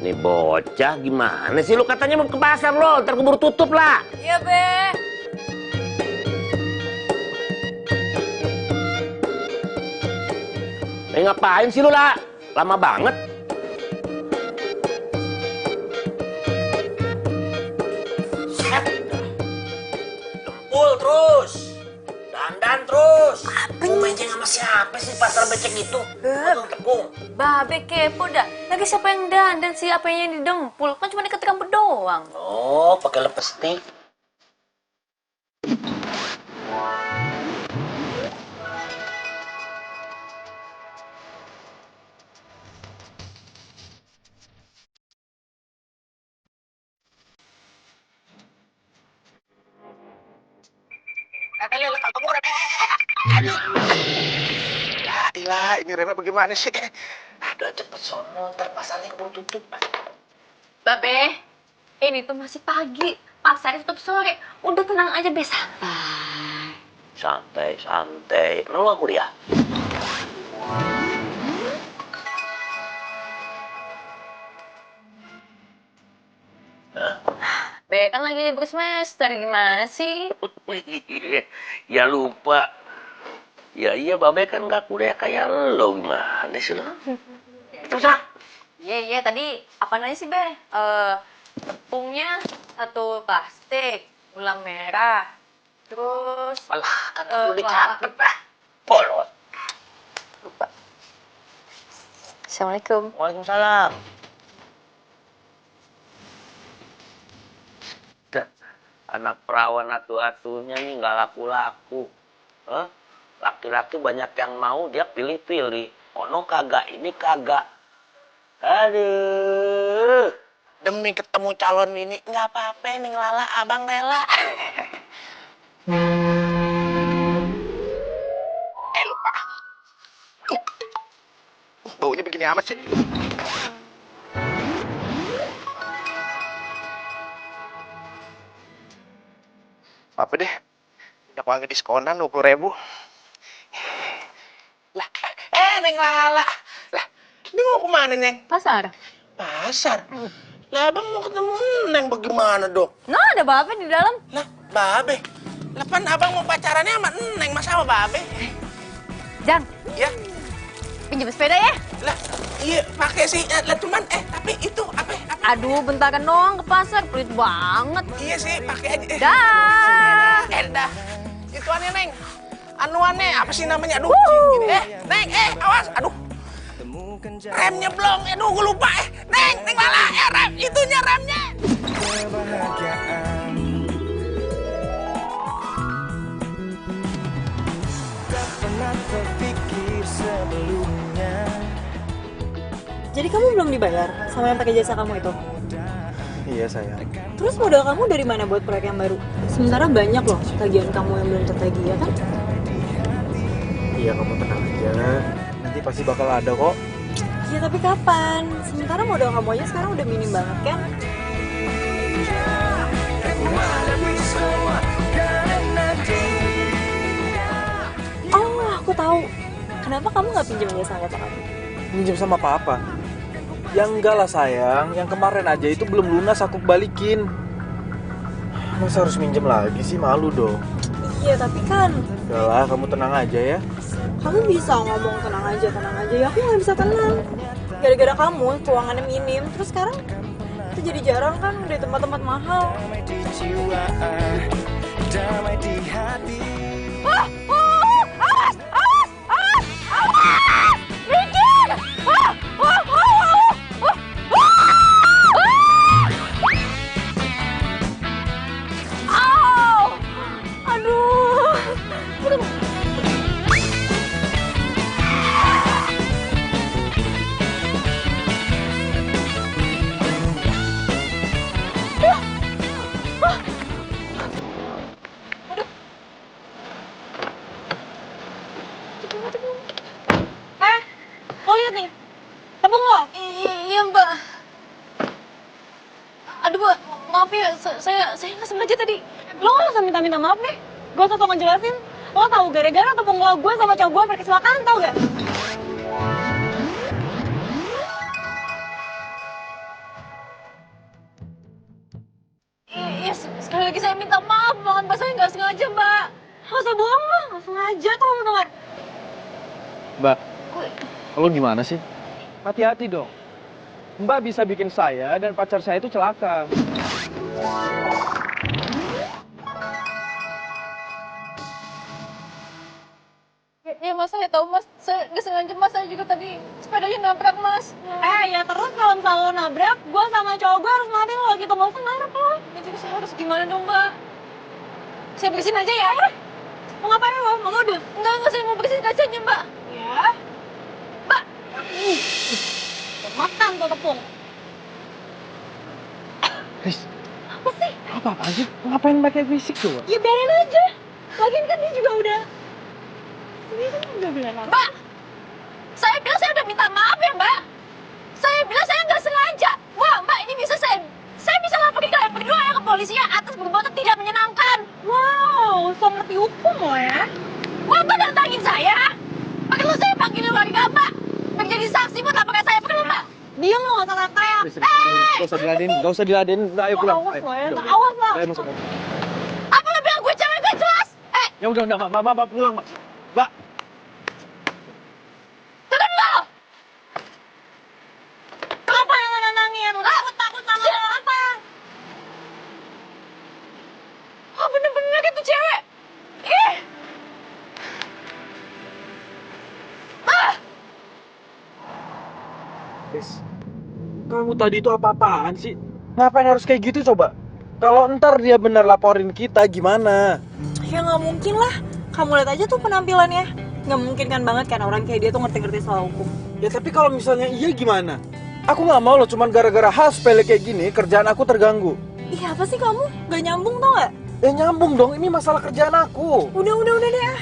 Nih bocah gimana sih lu, katanya mau ke pasar lo, ntar keburu tutup lah. Iya be. Ngapain sih lu lah? Lama banget. Set. Dempul terus. Dandan terus. Mau menceng sama siapa sih pasar becek itu? Tepung. Babe kepo dah. Lagi siapa yang dandan sih, apanya yang didempul? Kan cuma deket rambut doang. Oh, pakai lipstick. Ilah, ini Rema bagaimana sih? Udah cepet sono, ntar pasarnya keburu tutup. Babe, ini tuh masih pagi. Pasar tutup sore. Udah tenang aja be, santai. Santai, santai. Lu gak kuliah? Be, kan lagi libur semester, gimana sih? Ya lupa. Ya iya, Babe kan gak kuliah kayak lo, gimana sih lo? Terus ah? Iya, tadi apa nanya sih be? Tepungnya satu plastik, gula merah, terus Alah, kan udah dicatat ah. Bolot. lupa. Assalamualaikum. Waalaikumsalam. Anak perawan atu-atunya nih nggak laku-laku. Laki-laki banyak yang mau, dia pilih-pilih. Ono kagak, ini kagak. Aduh. Demi ketemu calon ini, nggak apa-apa nih Lala, abang rela. Lupa. Baunya begini amat sih. Apa deh? Yang wangi diskonan 20.000. Lah, Neng Lala. Lah, ini mau kemana, Neng? Pasar? Pasar? Lah, abang mau ketemu Neng bagaimana, Dok? Nah, ada babe di dalam. Lah, Babe. Lah, pan abang mau pacarannya sama Neng, masa sama Babe? Jang, Ya, pinjam sepeda ya? lah, iya pakai sih. Lah, cuman, tapi itu apa? Aduh, bentaran doang ke pasar, pelit banget. Iya sih, pakai aja. Dah. Dah. Ituannya, Neng. Anuannya, apa sih namanya? Aduh, gini. Neng, awas. Aduh. Remnya belum. Aduh, gue lupa. Neng Lala. Rem. Itunya remnya. Kebahagiaan tak pernah terpikir sebelumnya. Jadi kamu belum dibayar sama yang pakai jasa kamu itu? Iya sayang. Terus modal kamu dari mana buat proyek yang baru? Sementara banyak loh tagihan kamu yang belum tertagih, ya kan? Iya kamu tenang aja. Nanti pasti bakal ada kok. Ya tapi kapan? Sementara modal kamu aja sekarang udah minim banget kan? Oh, aku tahu. Kenapa kamu nggak pinjam jasa sama bapak kamu? Minjem sama papa. Yang enggak lah sayang. Yang kemarin aja itu belum lunas aku balikin. Masa harus minjem lagi sih, malu dong. Iya tapi kan Udahlah, kamu tenang aja ya. kamu bisa ngomong tenang aja ya aku nggak bisa tenang. Gara-gara kamu keuangannya minim, terus sekarang kita jadi jarang kan di tempat-tempat mahal. Damai di jiwa, damai di hati. Oh lihat nih, tepung lo. Iya, Mbak. Aduh, Mbak, maaf ya, saya nggak sengaja tadi. Lo nggak usah minta maaf deh. Gue tau ngejelasin. Lo tahu gara-gara tepung lo gue sama cowok gue pergi kecelakaan, tau gak? Ya, sekali lagi saya minta maaf banget, Mbak. Saya nggak sengaja, Mbak. Nggak usah bohong lah, nggak sengaja tuh kamu dengar. Mbak, lo gimana sih? Hati-hati dong. Mbak bisa bikin saya dan pacar saya itu celaka. Ya, Mas, saya tahu, Mas. Saya nggak sengaja, Mas. Saya juga tadi sepedanya nabrak, Mas. Ya terus kalau misalnya lo nabrak, gue sama cowok gue harus ngapain lo gitu, nggak usah ngarep lo. Ya, jadi saya harus gimana dong, Mbak? Saya bersihin aja ya. Mau ngapain lo? Mau modus? Enggak, saya mau bersihin kacanya, Mbak. Ya. Mbak. Makan tuh tepung. Riz, Apa sih? apa-apaan sih? Ngapain pakai fisik coba? Ya biarin aja. Lagian kan dia juga udah. Dia kan udah bilang apa? Mbak, saya bilang saya udah minta maaf ya, Mbak. Saya bilang saya nggak sengaja. Wah, Mbak, ini bisa saya bisa laporin kalian berdua ya ke polisi ya atas perbuatan tidak menyenangkan. Wow, so ngerti hukum lo ya. Wah, Mbak nantangin saya. Perlu saya panggilin warga, Mbak. Menjadi saksi buat laporan saya, perlu, Mbak. Diam lo, nggak usah teriak. Gak usah diladenin. Udah, ayo pulang. Awas lo ya, Ayo. awas lo. Ayo masuk. Apa lo bilang gue cewek gak jelas? Ya udah, Mbak, pulang, Mbak. Mbak, Tenang lo. Apa yang lo nantangin? Udah takut sama lo apa? Oh, bener-bener itu cewek. Ih. Ah. Riz, kamu tadi itu apa-apaan sih? Ngapain harus kayak gitu coba? Kalau ntar dia bener laporin kita gimana? Ya nggak mungkin lah. Kamu lihat aja tuh penampilannya. Nggak mungkin kan banget kan orang kayak dia tuh ngerti-ngerti soal hukum. Ya tapi kalau misalnya iya gimana? Aku nggak mau loh cuman gara-gara hal sepele kayak gini kerjaan aku terganggu. Iya apa sih kamu? Gak nyambung tau gak? Ya nyambung dong, ini masalah kerjaan aku. Udah deh ah.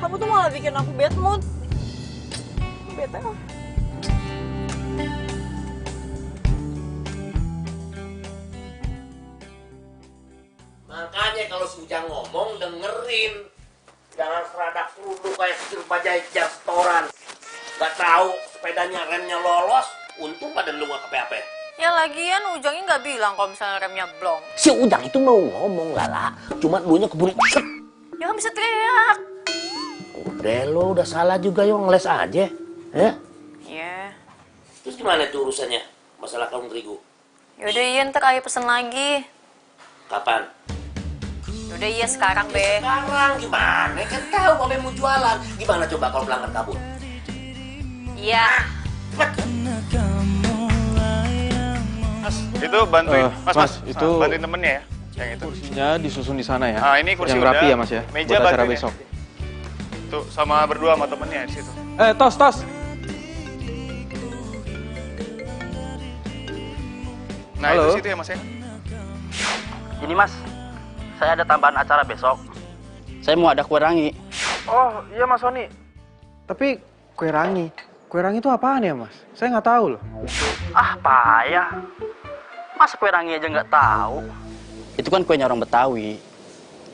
Kamu tuh malah bikin aku bad mood. Bete lah. Makanya kalau si Ujang ngomong dengerin. Jangan serada kerudung kayak sikil bajai restoran. Gak tahu sepedanya remnya lolos, untung pada lu gak kepe-ape. Ya lagian Ujangnya nggak bilang kalau misalnya remnya blong. Si Ujang itu mau ngomong Lala, cuma dulunya keburu set. Ya kan bisa teriak. Udah lo udah salah juga yo, ngeles aja. Ya? Iya. Terus gimana tuh urusannya? Masalah kalung terigu. Yaudah iya ntar Ayah pesen lagi. Kapan? Yaudah iya sekarang Be. Sekarang gimana? Kan tahu Babe mau jualan. Gimana coba kalau pelanggan kabur? Iya. Mas, itu bantuin, mas, itu bantuin temennya ya, yang itu. kursinya disusun di sana ya. Ah, ini kursi yang udah. rapi ya mas ya. Meja buat acara bantuin ya. besok. Tuh, sama berdua sama temennya di situ. Tos. Nah, Halo. itu situ ya mas ya. Ini mas, saya ada tambahan acara besok. Saya mau ada kue rangi. Oh iya mas Sony. Tapi kue rangi itu apaan ya mas? Saya nggak tahu loh. Ah payah, masa kue rangi aja nggak tahu? Itu kan kuenya orang Betawi.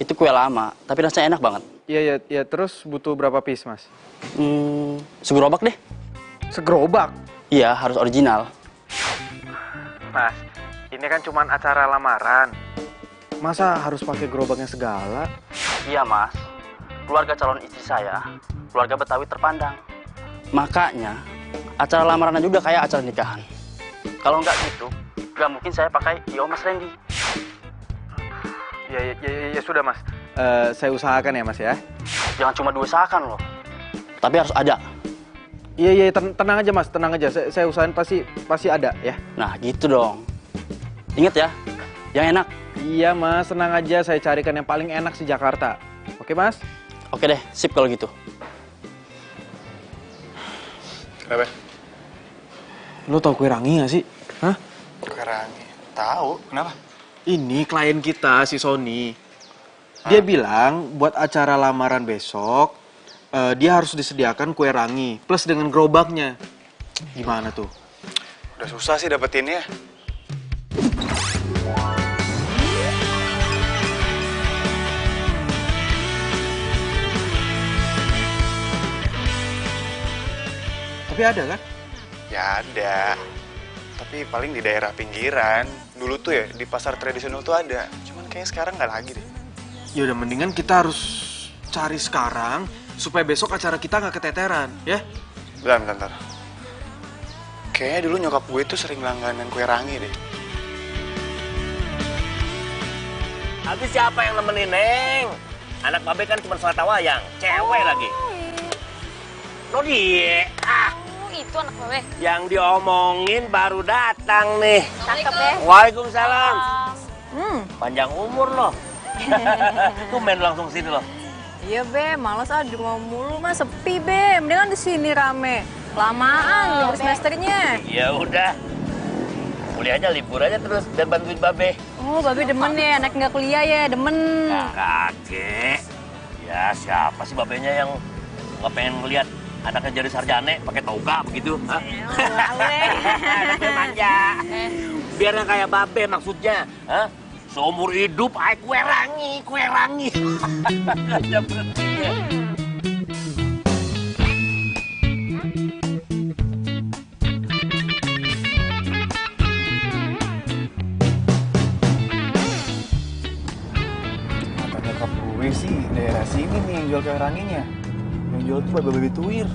Itu kue lama, tapi rasanya enak banget. Iya, terus butuh berapa piece mas? Segerobak deh. Segerobak? Iya, harus original. Mas, ini kan cuma acara lamaran. Masa harus pakai gerobaknya segala? Iya mas, keluarga calon istri saya, keluarga Betawi terpandang. Makanya, acara lamaran aja udah kayak acara nikahan. Kalau nggak gitu, nggak mungkin saya pakai IO Mas Randy. Ya sudah mas. Saya usahakan ya mas ya. Jangan cuma diusahakan loh, tapi harus ada. Iya, tenang aja mas, tenang aja. Saya usahain pasti ada ya. Nah gitu dong. Ingat ya, yang enak. Iya mas, tenang aja. Saya carikan yang paling enak di Jakarta. Oke mas? Oke deh, sip kalau gitu. Kenapa? Lo tau kue rangi gak sih? Hah? Kue rangi. Tahu, kenapa? Ini klien kita, si Sony. Dia bilang buat acara lamaran besok, dia harus disediakan kue rangi plus dengan gerobaknya. Gimana tuh? Udah susah sih dapetinnya. Tapi ada kan? Ya ada. Tapi paling di daerah pinggiran. Dulu tuh ya di pasar tradisional tuh ada. Cuman kayaknya sekarang nggak lagi deh. Ya udah mendingan kita harus cari sekarang supaya besok acara kita nggak keteteran, ya? Bentar. Kayaknya dulu nyokap gue tuh sering langganan kue rangi deh. Habis siapa yang nemenin, Neng? Anak babe kan cuma suara wayang, cewek lagi. Lo dia, Itu anak babe. yang diomongin baru datang nih. Cakep ya. Waalaikumsalam. Panjang umur loh. Tuh main langsung sini loh. Iya be, males di rumah mulu mah sepi be. Mendingan di sini rame. Lamaan libur semesternya. Ya udah. Kuliahnya libur aja terus biar bantuin babe. Oh, babe demen ya, anak nggak kuliah ya, demen. Kakek. Ya siapa sih babenya yang nggak pengen ngeliat anaknya jadi sarjana pakai toga begitu? Hah? Anaknya manja. Biar yang kayak babe maksudnya. Hah? Seumur hidup ay kue rangi. Aja berhenti. Kata nyokap gue sih daerah sini nih yang jual kue ranginya. Yang jual tuh babe tuir.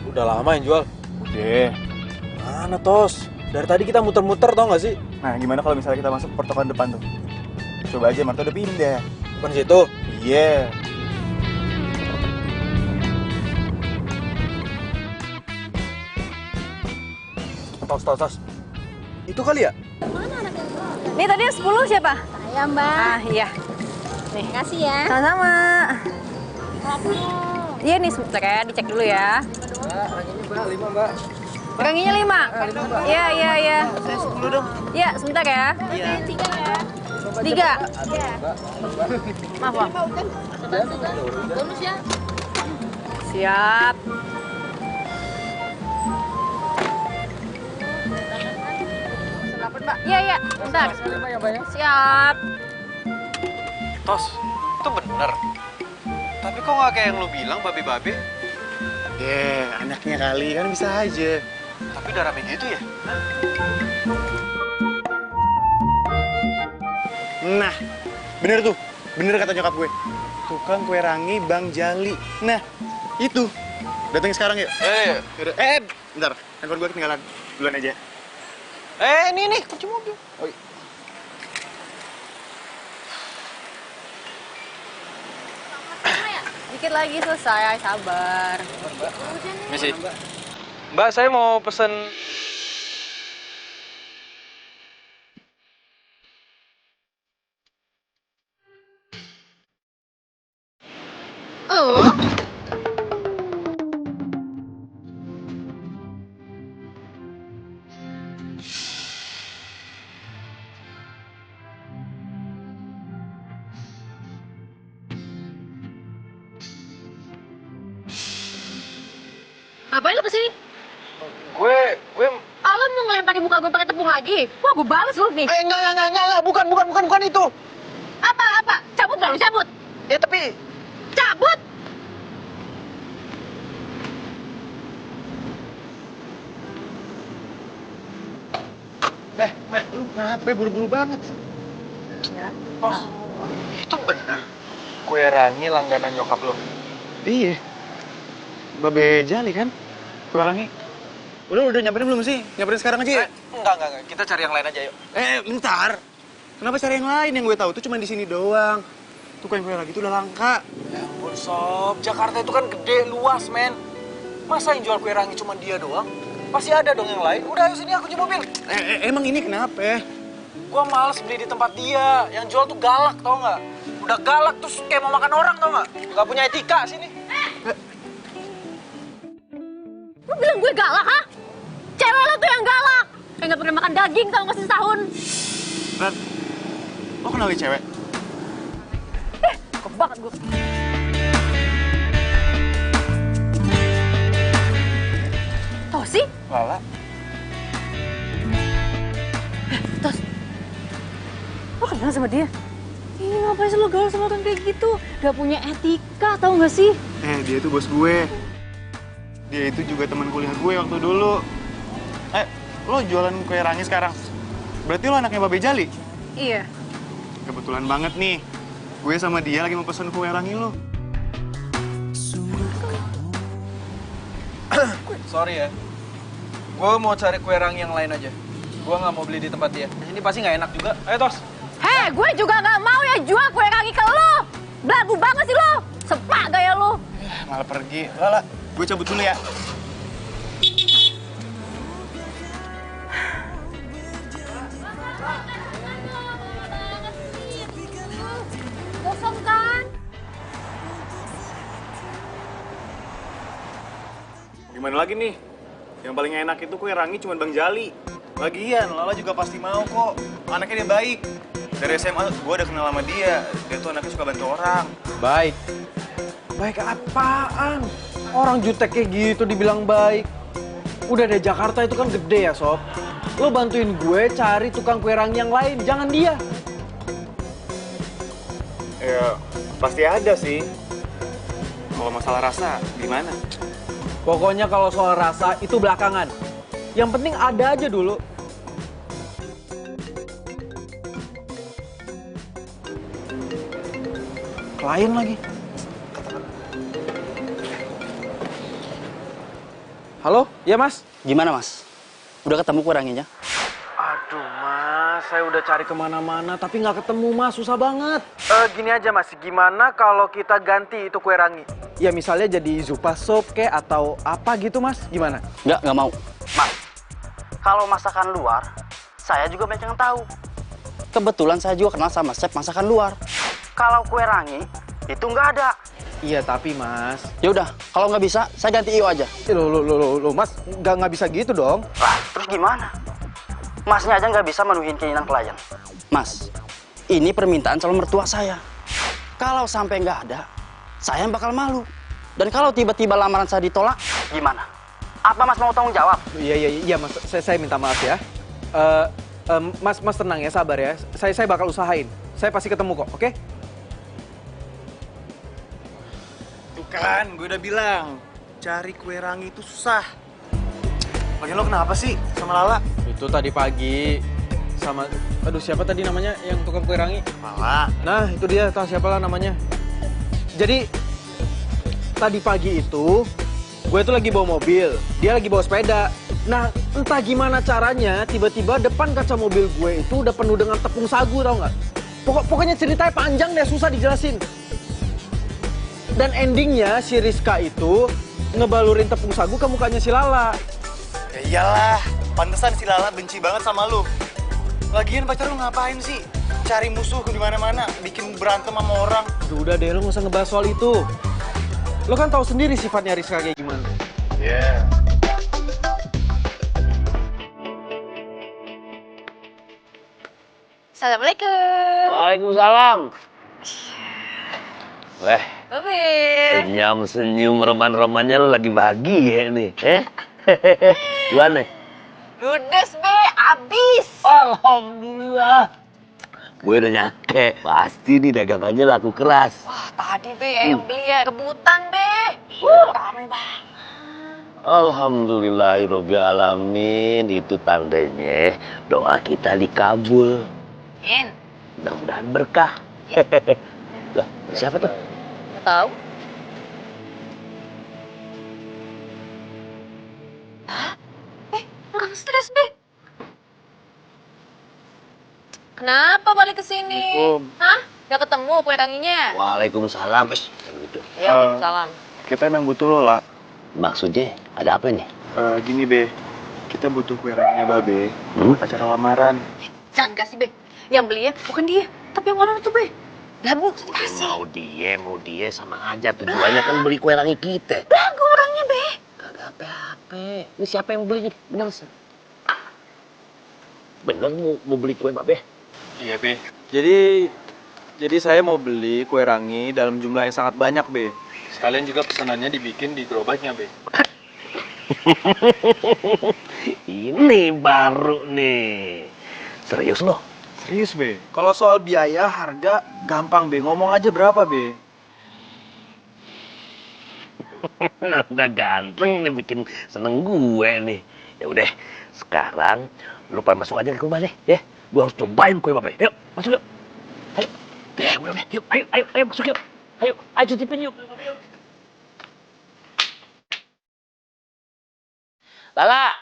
Udah lama yang jual. Udah. Mana Tos? Dari tadi kita muter-muter tau gak sih? Nah gimana kalau misalnya kita masuk pertokoan depan tuh? Coba aja, Marta udah pindah. Bukan situ. Iya. Tos. Itu kali ya? Nih tadi 10 siapa? Saya mbak. Ah iya. Nih. Kasih ya. Sama-sama. Iya nih sebentar ya, dicek dulu ya. Ranginya 5 mbak. Ranginya 5? Iya. Saya 10 dong. Iya, sebentar ya. Iya. 3 ya. 3. Iya. Maaf, Bang. Bonus ya. Siap. Iya, bentar. Siap. Tos, itu bener. Tapi kok nggak kayak yang lu bilang babe-babe? Anaknya kali kan bisa aja. Tapi udah rame gitu ya? Nah, bener tuh. Bener kata nyokap gue. Tukang kue rangi Bang Jali. Nah, itu. Datangin sekarang yuk. Yaudah. Bentar. Handphone gue ketinggalan. Duluan aja. Ini kunci mobil. Oh, iya. Dikit lagi selesai, sabar. Misi. Mbak, saya mau pesen. Oh. Ngapain lu kesini? Gue Lo mau ngelemparin muka gue pakai tepung lagi? Wah, gue balas lu nih. enggak, bukan itu. Apa? Cabut gak lu? Cabut. Ya tapi Cabut. Lu kenapa buru-buru banget? Tos, itu bener. Kue rangi langganan nyokap lo. Iya. Babe Jali kan? Kue rangi. Udah nyamperin belum sih? Nyamperin sekarang aja ya? Enggak. Kita cari yang lain aja yuk. Bentar. Kenapa cari yang lain? Yang gue tahu tuh cuma di sini doang. Tuh kue rangi itu udah langka. Ya ampun Sob, Jakarta itu kan gede, luas men. Masa yang jual kue rangi cuma dia doang? Pasti ada dong yang lain. Udah ayo sini aku kunci mobil. Emang ini kenapa? Gua males beli di tempat dia. Yang jual tuh galak tau nggak? Udah galak terus kayak mau makan orang tau nggak? Nggak punya etika sini. Lu bilang gue galak, ha? Cewek lo tuh yang galak. Kayak gak pernah makan daging tau gak sih setahun. Ran, lo kenal nih cewek? Kok banget gue. Tau sih? Lala. Tos, lo kenal sama dia? Ih, ngapain sih lo gaul sama orang kayak gitu? Gak punya etika, tau gak sih? Dia itu bos gue. Dia itu juga teman kuliah gue waktu dulu. lo jualan kue rangi sekarang. Berarti lo anaknya Babe Jali? Iya. Kebetulan banget nih. Gue sama dia lagi mau pesen kue rangi lo. Sorry ya. Gue mau cari kue rangi yang lain aja. Gue nggak mau beli di tempat dia. Ini pasti nggak enak juga. Ayo Tos. Hei, gue juga nggak mau ya jual kue rangi ke lo. Belagu banget sih lo. Sepak gaya lo. Malah pergi. Lala, gue cabut dulu ya. Kosong kan? Gimana lagi nih? Yang paling enak itu kue rangi cuma Bang Jali. Lagian, Lala juga pasti mau kok. Anaknya dia baik. Dari SMA gue udah kenal sama dia. Dia tuh anaknya suka bantu orang. Baik. Baik apaan? Orang jutek kayak gitu dibilang baik. Udah deh, Jakarta itu kan gede ya, Sob. Lo bantuin gue cari tukang kue rangi yang lain, jangan dia. Ya, pasti ada sih. Kalau masalah rasa, gimana? Pokoknya kalau soal rasa itu belakangan. Yang penting ada aja dulu. Klien lagi. Halo, ya Mas? Gimana Mas? Udah ketemu kue ranginya? Aduh Mas, saya udah cari kemana-mana tapi nggak ketemu Mas, susah banget. Gini aja Mas, gimana kalau kita ganti itu kue rangi? Ya misalnya jadi zupa sop kek atau apa gitu Mas, gimana? Nggak mau. Mas, kalau masakan luar, saya juga banyak yang tahu. Kebetulan saya juga kenal sama chef masakan luar. Kalau kue rangi, itu nggak ada. Iya tapi Mas. Ya udah, kalau nggak bisa, saya ganti IO aja. Loh, Mas, nggak bisa gitu dong. Lah, terus gimana? Masnya aja nggak bisa menuhin keinginan klien. Mas, ini permintaan calon mertua saya. Kalau sampai nggak ada, saya bakal malu. Dan kalau tiba-tiba lamaran saya ditolak, gimana? Apa Mas mau tanggung jawab? Iya Mas, saya minta maaf ya. Mas tenang ya, sabar ya. Saya bakal usahain. Saya pasti ketemu kok, oke? Tuh kan, gue udah bilang. Cari kue rangi itu susah. Lagian lo kenapa sih sama Lala? Itu tadi pagi sama, aduh siapa tadi namanya yang tukang kue rangi? Lala. Nah itu dia, tahu siapa lah namanya. Jadi tadi pagi itu gue tuh lagi bawa mobil, dia lagi bawa sepeda. Nah entah gimana caranya tiba-tiba depan kaca mobil gue itu udah penuh dengan tepung sagu, tau nggak? Pokoknya ceritanya panjang deh, susah dijelasin. Dan endingnya si Rizka itu ngebalurin tepung sagu ke mukanya si Lala. Ya iyalah, pantesan si Lala benci banget sama lu. Lagian pacar lu ngapain sih? Cari musuh di mana-mana, bikin berantem sama orang. Aduh, udah deh, lo nggak usah ngebahas soal itu. Lo kan tahu sendiri sifatnya Rizka kayak gimana. Iya. Assalamualaikum. Waalaikumsalam. Weh, Babe. senyum roman-romannya lo lagi bahagia nih, Gimana? Ludes, Be. Abis. Alhamdulillah. Gue udah nyake, pasti nih dagangannya laku keras. Wah, tadi, Be, yang beli ya rebutan, Be. Rame banget. Alhamdulillahirobbilalamin, itu tandanya doa kita dikabul. In. Mudah-mudahan berkah. Lah, siapa tuh? Nggak tahu. Hah? Nggak stres, Be. Kenapa balik ke sini? Hah? Nggak ketemu kue ranginya? Waalaikumsalam. Gitu. Ya, salam. Kita emang butuh lo, La. Maksudnya ada apa nih? Gini, Be. Kita butuh kue ranginya Babe. Acara lamaran. Jangan kasih, Be. Yang beli ya bukan dia, tapi yang orang itu, Be. Lagu, kasih. Mau dia sama aja, tujuannya kan beli kue rangi kita. Lagu orangnya, Be. Kagak apa-apa. Ini siapa yang beli? Bener sih. Bener mau beli kue Babe? Iya, Be. Jadi saya mau beli kue rangi dalam jumlah yang sangat banyak, Be. Sekalian juga pesanannya dibikin di gerobaknya, Be. Ini baru nih. Serius loh? Serius, Be. Kalau soal biaya, harga, gampang, Be. Ngomong aja berapa, Be. Udah ganteng nih, bikin seneng gue nih. Ya udah, sekarang lu pada masuk aja ke rumah deh, ya. Gua harus cobain kue babe. Yuk, masuk yuk. Ayo. Ya, udah, yuk, ayo masuk yuk. Ayo cicipin yuk. Yuk. Lala,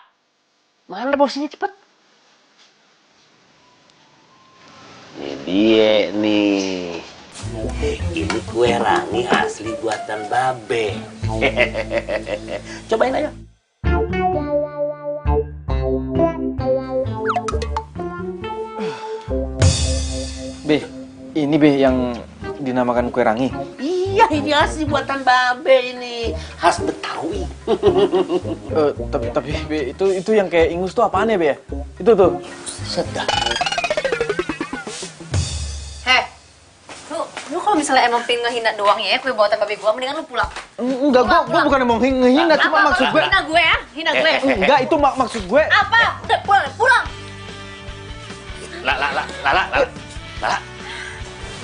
mana bosnya cepet? Ini dia nih. Ini kue rangi asli buatan babe. Cobain aja. Be, ini Be yang dinamakan kue rangi. Iya, ini asli buatan babe ini. Khas Betawi. Tapi Be, itu yang kayak ingus tuh apaan ya Be ya? Itu tuh. Sedap. Lu kalau misalnya emang pengen ngehina doang ya kue buatan babe gua, mendingan lu pulang. Enggak, gua bukan mau ngehina, cuma maksud gue. Hina gue ya? Hina gue. Enggak, itu maksud gue. Apa? Udah pulang. Lala.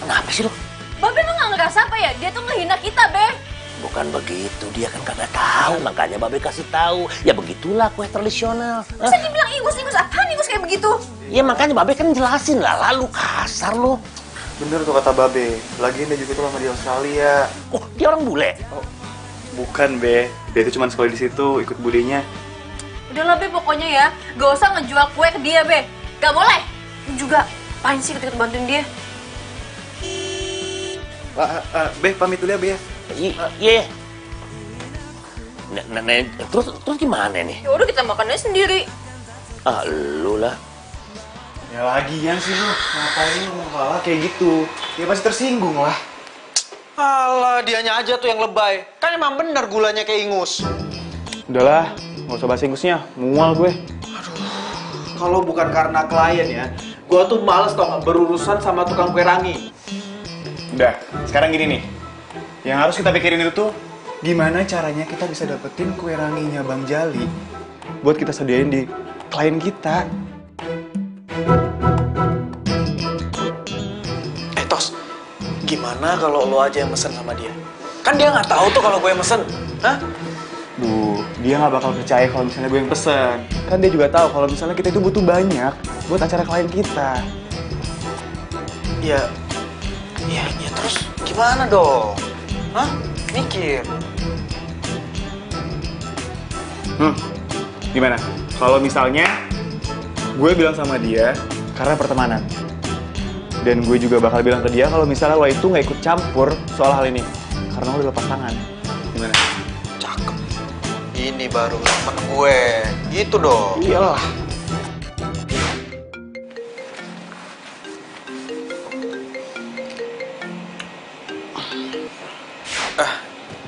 Kenapa sih lu? Babe lu nggak ngerasa apa ya? Dia tuh ngehina kita, Be. Bukan begitu, dia kan kagak tahu, makanya babe kasih tahu. Ya begitulah kue tradisional. Masa dibilang ingus apaan ingus kayak begitu? Ya makanya babe kan jelasin lah, lalu kasar lu. Bener tuh kata Babe, lagian dia juga tuh lama di Australia. Oh, dia orang bule? Oh, bukan Be, dia itu cuma sekolah di situ, ikut budinya. Udahlah, Be, pokoknya ya, gak usah ngejual kue ke dia, Be. Gak boleh. Lu juga, apain sih ketika bantuin dia? Be, pamit dulu ya Be ya. Iya. Terus gimana nih? Ya udah kita makannya sendiri. Ah, lu lah. Ya lagian sih lu, ngapain lu ngomong kayak gitu? Ya pasti tersinggung lah. Alah, dianya aja tuh yang lebay. Kan emang bener gulanya kayak ingus. Udahlah, nggak usah bahas ingusnya, mual gue. Kalau bukan karena klien ya, gua tuh males tau nggak berurusan sama tukang kue rangi. Udah, sekarang gini nih. Yang harus kita pikirin itu tuh, gimana caranya kita bisa dapetin kue ranginya Bang Jali buat kita sediain di klien kita. Tos, gimana kalau lo aja yang mesen sama dia? Kan dia nggak tahu tuh kalau gue yang mesen, hah? Dia nggak bakal percaya kalau misalnya gue yang pesen. Kan dia juga tahu kalau misalnya kita itu butuh banyak buat acara klien kita. Ya terus gimana dong? Hah? Mikir. Gimana? Kalau misalnya gue bilang sama dia karena pertemanan. Dan gue juga bakal bilang ke dia kalau misalnya lo itu nggak ikut campur soal hal ini. Karena lo udah lepas tangan. Gimana? Cakep. Ini baru temen gue. Gitu dong. Iyalah.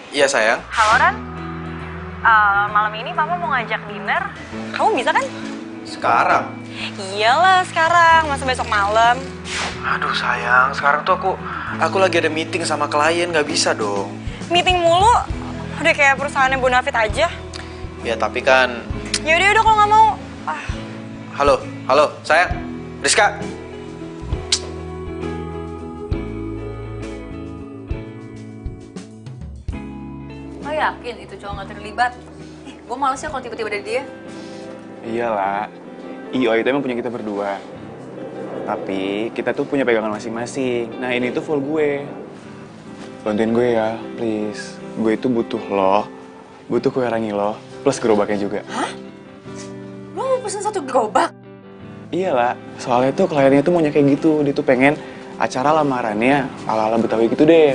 Iya sayang. Halo Ran, malam ini Papa mau ngajak dinner. Kamu bisa kan? Sekarang? Iyalah sekarang, masa besok malam. Aduh sayang, sekarang tuh aku lagi ada meeting sama klien, nggak bisa dong. Meeting mulu, udah kayak perusahaannya Bonafit aja. Ya tapi kan. Yaudah kalau nggak mau. Halo sayang, Rizka. Lo yakin itu cowok nggak terlibat? Gue males ya kalau tiba-tiba ada dia. Iyalah. IO itu emang punya kita berdua. Tapi kita tuh punya pegangan masing-masing. Nah ini tuh full gue. Bantuin gue ya, please. Gue itu butuh lo, butuh kue rangi lo, plus gerobaknya juga. Hah? Lo mau pesen satu gerobak? Iyalah, soalnya tuh kliennya tuh maunya kayak gitu. Dia tuh pengen acara lamarannya ala-ala Betawi gitu deh.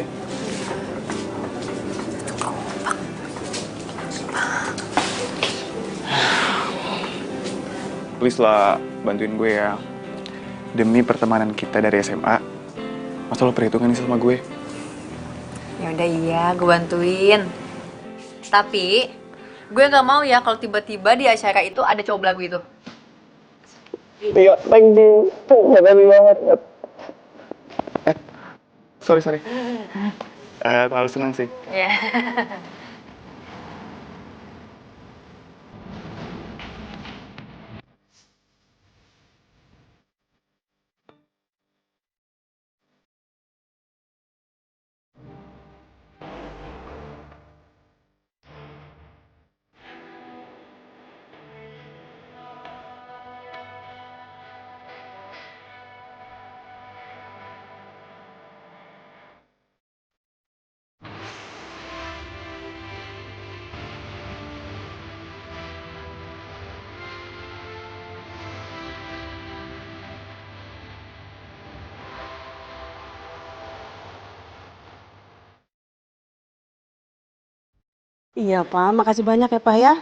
Please lah, bantuin gue ya. Demi pertemanan kita dari SMA, masa lo perhitungan nih sama gue? Ya udah iya, gue bantuin. Tapi gue nggak mau ya kalau tiba-tiba di acara itu ada cowok belagu itu. Iya, thank you. Makasih banget. Sorry. Terlalu senang sih. Iya. Iya, Pak. Makasih banyak ya, Pak ya.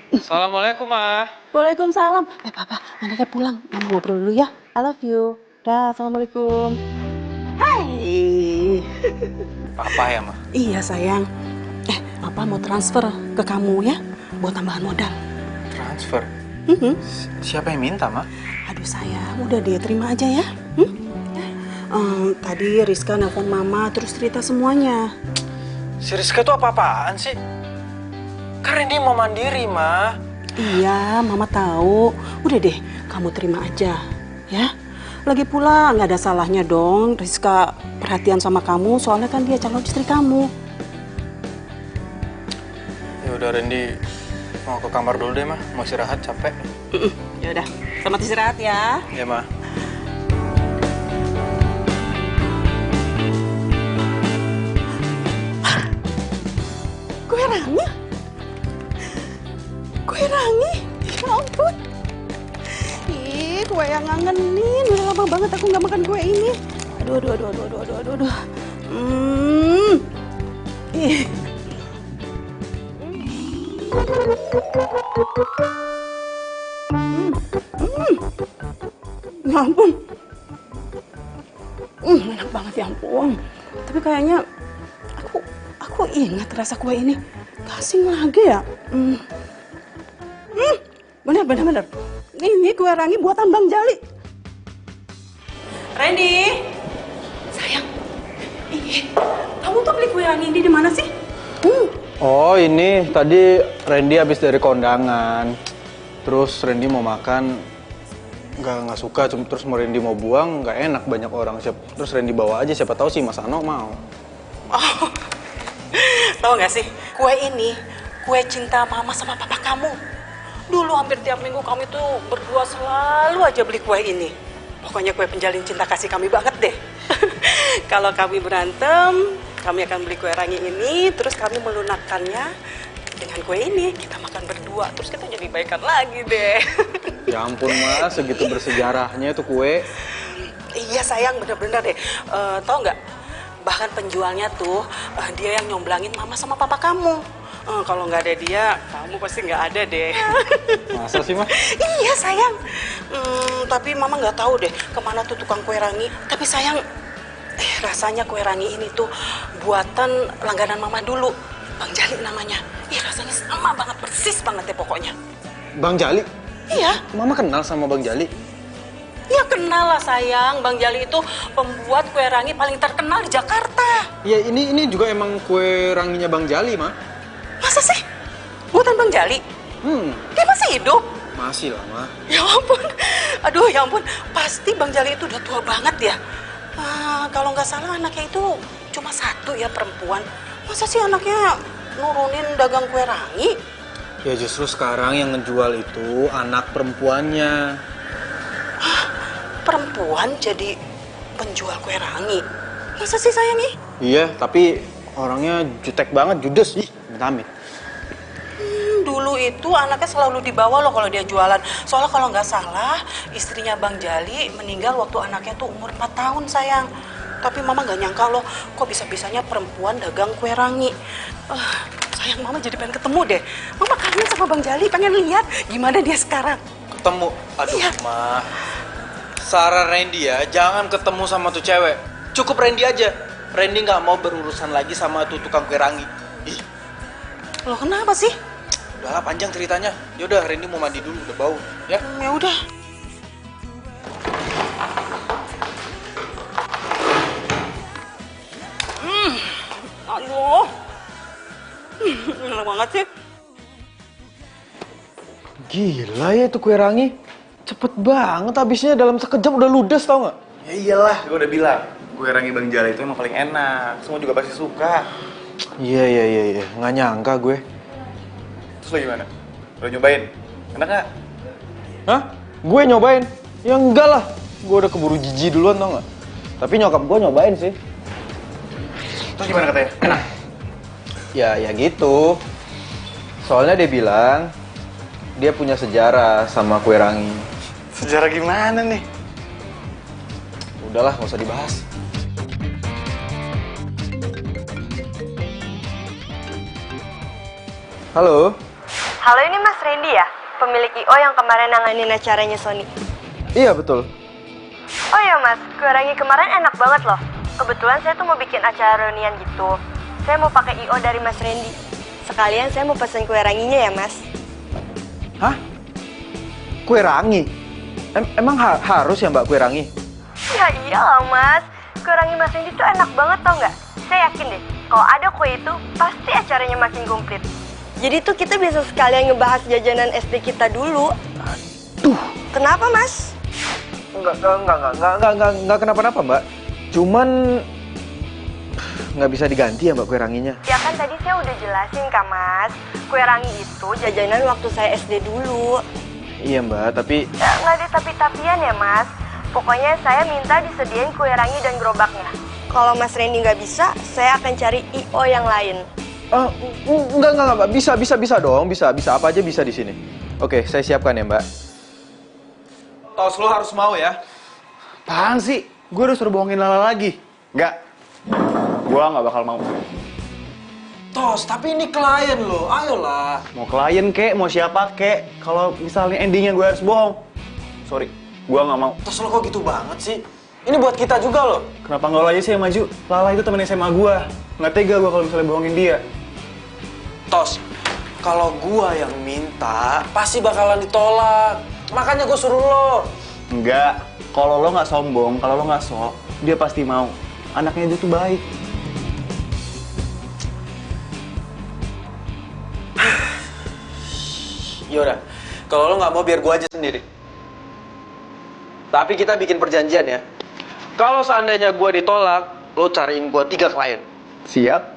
Assalamualaikum, Ma. Waalaikumsalam. Papa, anaknya pulang. Mama ngobrol dulu ya. I love you. Dah, assalamualaikum. Hai. Papa ya, Ma? Iya, sayang. Papa mau transfer ke kamu ya, buat tambahan modal. Transfer? Siapa yang minta, Ma? Aduh sayang, udah deh, terima aja ya. Tadi Rizka nelfon Mama, terus cerita semuanya. Si Rizka tuh apa-apaan sih? Karena dia mau mandiri, Ma. Iya, Mama tahu. Udah deh, kamu terima aja, ya. Lagi pula nggak ada salahnya dong Rizka perhatian sama kamu, soalnya kan dia calon istri kamu. Ya udah, Randy mau ke kamar dulu deh, Ma. Mau istirahat, capek. Ya udah, selamat istirahat ya. Ya, Ma. Kue rangi? Kue rangi? Ya ampun. Ih, kue yang ngangenin. Udah lama banget aku nggak makan kue ini. Aduh. Ih. Ya ampun. Enak banget ya ampun. Tapi kayaknya aku ingat rasa kue ini. Kasih lagi ya. Bener. Ini kue rangi buatan Bang Jali. Randy, sayang. Kamu tuh beli kue rangi ini di mana sih? Oh, ini tadi Randy habis dari kondangan. Terus Randy mau makan, nggak suka. Terus mau Randy mau buang, nggak enak banyak orang. Terus Randy bawa aja, siapa tahu sih Mas Ano mau. Oh, tahu nggak sih? Kue ini, kue cinta Mama sama Papa kamu. Dulu hampir tiap minggu kami tuh berdua selalu aja beli kue ini. Pokoknya kue penjalin cinta kasih kami banget deh. Kalau kami berantem, kami akan beli kue rangi ini, terus kami melunakkannya dengan kue ini. Kita makan berdua, terus kita jadi baikan lagi deh. Ya ampun, Mas, segitu bersejarahnya tuh kue. Iya sayang, bener-bener deh. Tahu nggak? Bahkan penjualnya tuh dia yang nyomblangin Mama sama Papa kamu. Kalau nggak ada dia, kamu pasti nggak ada deh. Masa sih, Mas? Iya sayang. Tapi Mama nggak tahu deh kemana tuh tukang kue rangi. Tapi sayang, rasanya kue rangi ini tuh buatan langganan Mama dulu. Bang Jali namanya. Rasanya sama banget, persis banget deh pokoknya. Bang Jali? Iya. Mama kenal sama Bang Jali? Ya kenal lah sayang. Bang Jali itu pembuat kue rangi paling terkenal di Jakarta. Ya ini juga emang kue ranginya Bang Jali, Ma. Masa sih? Buatan Bang Jali? Dia masih hidup? Masih lah, Ma. Ya ampun. Aduh, ya ampun. Pasti Bang Jali itu udah tua banget ya. Kalau nggak salah anaknya itu cuma satu ya, perempuan. Masa sih anaknya nurunin dagang kue rangi? Ya justru sekarang yang ngejual itu anak perempuannya. Perempuan jadi penjual kue rangi? Masa sih sayang nih? Iya, tapi orangnya jutek banget, judes. Ih, amit-amit. Dulu itu anaknya selalu dibawa loh kalau dia jualan. Soalnya kalau nggak salah, istrinya Bang Jali meninggal waktu anaknya tuh umur 4 tahun sayang. Tapi Mama nggak nyangka loh, kok bisa-bisanya perempuan dagang kue rangi. Sayang, Mama jadi pengen ketemu deh. Mama kangen sama Bang Jali, pengen lihat gimana dia sekarang. Ketemu? Aduh, iya. Ma. Saran Randy ya, jangan ketemu sama tuh cewek. Cukup Randy aja. Randy nggak mau berurusan lagi sama tuh tukang kue rangi. Ih. Loh kenapa sih? Udahlah, panjang ceritanya. Yaudah, Randy mau mandi dulu, udah bau. Ya? Ya udah. Aduh. Enak banget sih. Gila ya itu kue rangi. Cepet banget habisnya, dalam sekejap udah ludes, tau nggak? Ya iyalah, gue udah bilang. Kue rangi Bang Jali itu emang paling enak. Semua juga pasti suka. Iya. Nggak nyangka gue. Terus lo gimana? Udah nyobain? Enak nggak? Hah? Gue nyobain? Ya enggak lah. Gue udah keburu jijik duluan, tau nggak? Tapi nyokap gue nyobain sih. Terus gimana katanya? Enak? Ya gitu. Soalnya dia bilang dia punya sejarah sama kue rangi. Sejarah gimana nih? Udahlah, nggak usah dibahas. Halo. Halo, ini Mas Randy ya? Pemilik IO yang kemarin nanganin acaranya Sony. Iya, betul. Oh iya Mas, kue rangi kemarin enak banget loh. Kebetulan saya tuh mau bikin acara reunian gitu. Saya mau pakai IO dari Mas Randy. Sekalian saya mau pesen kue ranginya ya Mas. Hah? Kue rangi? Emang harus ya Mbak kue rangi? Ya iyalah Mas, kue rangi Mas Randy tuh enak banget tau nggak? Saya yakin deh, kalau ada kue itu pasti acaranya makin komplit. Jadi tuh kita bisa sekalian ngebahas jajanan SD kita dulu. Aduh. Kenapa Mas? Enggak kenapa-napa Mbak. Cuman nggak bisa diganti ya Mbak kue ranginya. Ya kan tadi saya udah jelasin Kak Mas, kue rangi itu jajanan waktu saya SD dulu. Iya Mbak, tapi... Ya, nggak ada tapi-tapian ya Mas. Pokoknya saya minta disediain kue rangi dan gerobaknya. Kalau Mas Randy nggak bisa, saya akan cari IO yang lain. Enggak Mbak, bisa dong, bisa apa aja bisa di sini. Oke, saya siapkan ya Mbak. Tos, lo harus mau ya. Apaan sih? Gue udah suruh bohongin Lala lagi. Enggak. Gue nggak bakal mau. Tos, tapi ini klien lo, ayolah. Mau klien kek, mau siapa kek. Kalau misalnya endingnya gue harus bohong. Sorry, gue nggak mau. Tos, lo kok gitu banget sih? Ini buat kita juga loh. Kenapa nggak lo aja sih yang maju? Lala itu temen SMA gue. Nggak tega gue kalau misalnya bohongin dia. Tos, kalau gua yang minta, pasti bakalan ditolak. Makanya gua suruh lo. Enggak. Kalau lo nggak sombong, kalau lo nggak sok, dia pasti mau. Anaknya dia tuh baik. Yaudah, kalau lo nggak mau biar gua aja sendiri. Tapi kita bikin perjanjian ya. Kalau seandainya gua ditolak, lo cariin gua 3 klien. Siap?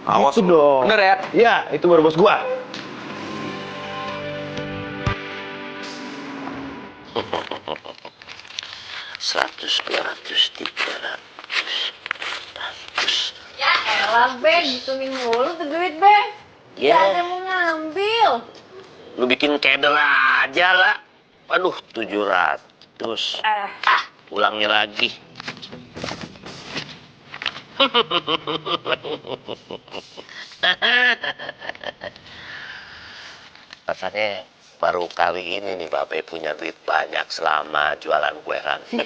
Awas itu dong. Bener ya? Iya, itu baru bos gua. Seratus, 200, 300. Ya elah, Be. Hitungin mulu tuh duit, Be. Ya. Gak ada yang mau ngambil. Lu bikin keder aja lah. Aduh, 700. Ulangnya lagi. Rasanya baru kali ini nih Babe punya duit banyak selama jualan kue rangi.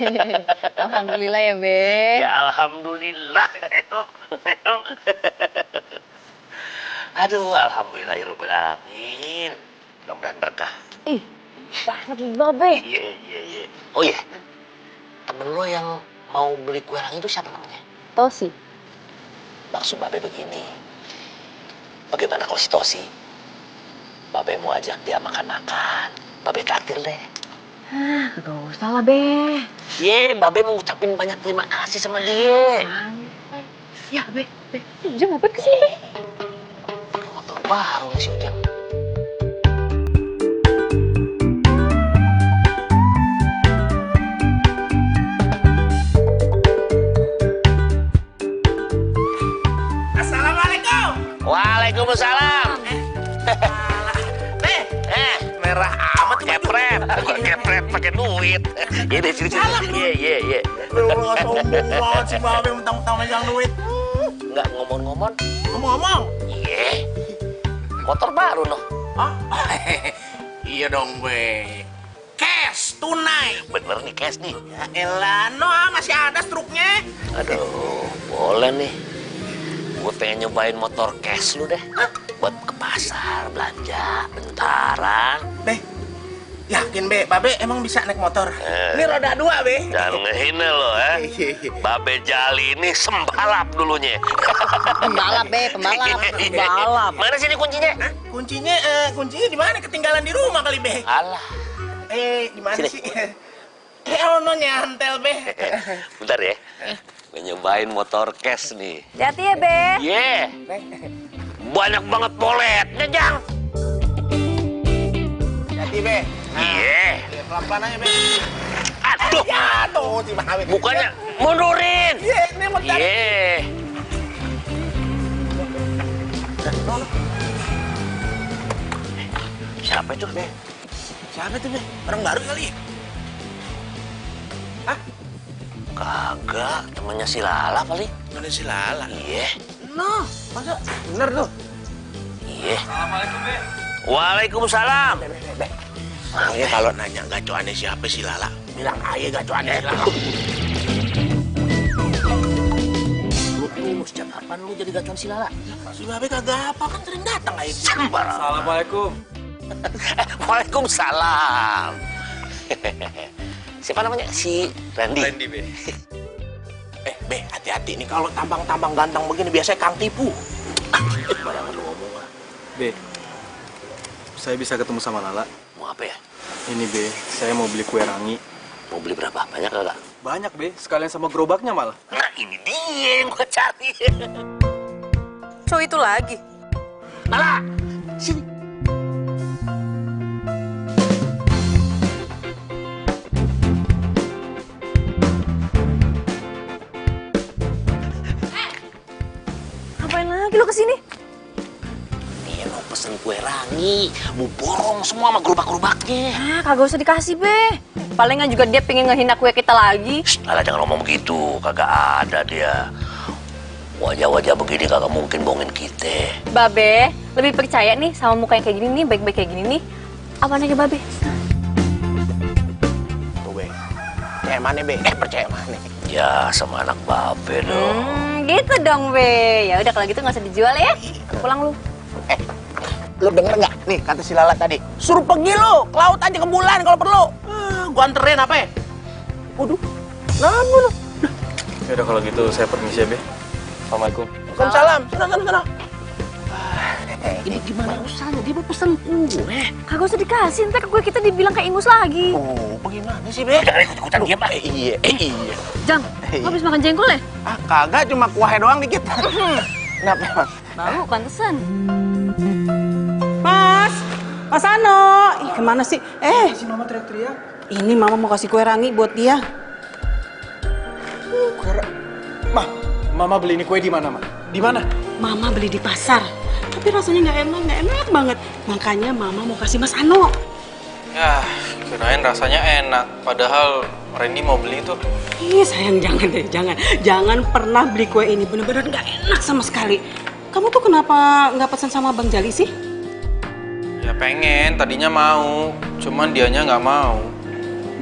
Alhamdulillah ya, Be. Ya alhamdulillah. Aduh, alhamdulillah ya Rabbal alamin. Mudah-mudahan berkah. Ih, banget Babe. Iya. Oh iya. Temen lo yang mau beli kue rangi itu siapa namanya? Tosi. Maksud Babe begini, bagaimana kalau si Tosi? Babe mau ajak dia makan-makan, Babe traktir deh. Gak usah lah, Be. Babe mau ngucapin banyak terima kasih sama dia. Ya, Be. Ujang ngapain kesini, Be? Pakai motor baru nih si Ujang. Waalaikumsalam. Merah amat tuh Kepret pakai duit. Ini sini. Iya. Lu sombong banget sih Babe mentang-mentang megang duit. Enggak ngomong-ngomong. Ngomong-ngomong. Iya. Motor baru noh. Iya dong, Be. Cash, tunai. Bener nih cash nih. Ya elah, masih ada struknya. Aduh, boleh nih. Gue pengen nyobain motor cash lu deh. Buat ke pasar, belanja, bentaran. Be, yakin Be, Babe emang bisa naik motor? Ini roda 2, Be. Jangan ngehina lo, Babe Jali ini sembalap dulunya. Pembalap, Be. Pembalap. Mana sini kuncinya? Hah? Kuncinya di mana? Ketinggalan di rumah kali, Be. Alah. Di mana Sini. sih? Ono nyantel, Be. Bentar ya. Gue nyobain motor cash nih. Hati ya, Be. Iya. Banyak banget poletnya, Jang. Hati, Be. Iya. Pelan-pelan aja, Be. Aduh. Jatuh si Babe. Bukannya mundurin. Iya, ini mau tarik. Iya. Siapa itu, Be? Siapa tuh, Be? Orang baru kali. Hah? Kagak, temannya si Lala kali. Mana si Lala? Iya. No, masa Bener tuh. Iya, Iya. Assalamualaikum, Be. Waalaikumsalam. Be. Makanya kalau nanya gacoannya siapa si Lala, bilang aja gacoannya si Lala. Lu sejak kapan lu jadi gacoan si Lala? Si Babe kagak apa, kan sering datang aja. Assalamualaikum. Waalaikumsalam. Siapa namanya? Si Randy. Randy, Be. Be, hati-hati nih kalau tampang-tampang ganteng begini biasanya Kang tipu. Barangan lu ngomong lah. Be, saya bisa ketemu sama Lala. Mau apa ya? Ini, Be, saya mau beli kue rangi. Mau beli berapa? Banyak kagak? Banyak, Be. Sekalian sama gerobaknya malah. Nah, ini dia yang gua cari. Cowok itu lagi. Lala, sini. Ngapain lagi lo kesini? Dia mau pesen kue rangi, mau borong semua sama gerobak-gerobaknya. Ah, kagak usah dikasih, Be. Palingan juga dia pengen ngehina kue kita lagi. Lala jangan ngomong begitu, kagak ada dia. Wajah-wajah begini kagak mungkin bohongin kita. Babe, lebih percaya nih sama muka yang kayak gini nih, baik-baik kayak gini nih. Apa aja, Babe? Tuh, Be. Percaya mana, Be? Percaya mana? Ya, sama anak babe dong. Gitu dong, Be. Ya udah kalau gitu nggak usah dijual ya. Pulang lu. Lu denger nggak? Nih kata si Lala tadi, suruh pergi lu ke laut aja ke bulan kalau perlu. Gua anterin apa ya? Waduh, namun lu. Ya udah kalau gitu saya permisi ya, Be. Assalamualaikum. Waalaikumsalam. Sana. Ini gimana usahanya? Dia mau pesen kue. Kagak usah dikasih, ntar kue kita dibilang kayak ingus lagi. Oh, bagaimana sih, Be? Jangan ikut-ikutan dia, Pak. Iya. Jang, lo habis makan jengkol ya? Ah, kagak, cuma kuahnya doang dikit. Kenapa emang? Bau, pantesan. Mas Ano, kemana sih? Si Mama teriak-teriak. Ini Mama mau kasih kue rangi buat dia. Mama beli ini kue di mana, Ma? Di mana? Mama beli di pasar, tapi rasanya nggak enak banget. Makanya Mama mau kasih Mas Ano. Ya, kirain rasanya enak. Padahal Randy mau beli itu. Ih sayang, jangan deh, jangan pernah beli kue ini. Bener-bener nggak enak sama sekali. Kamu tuh kenapa nggak pesan sama Bang Jali sih? Ya pengen, tadinya mau. Cuman dianya nggak mau.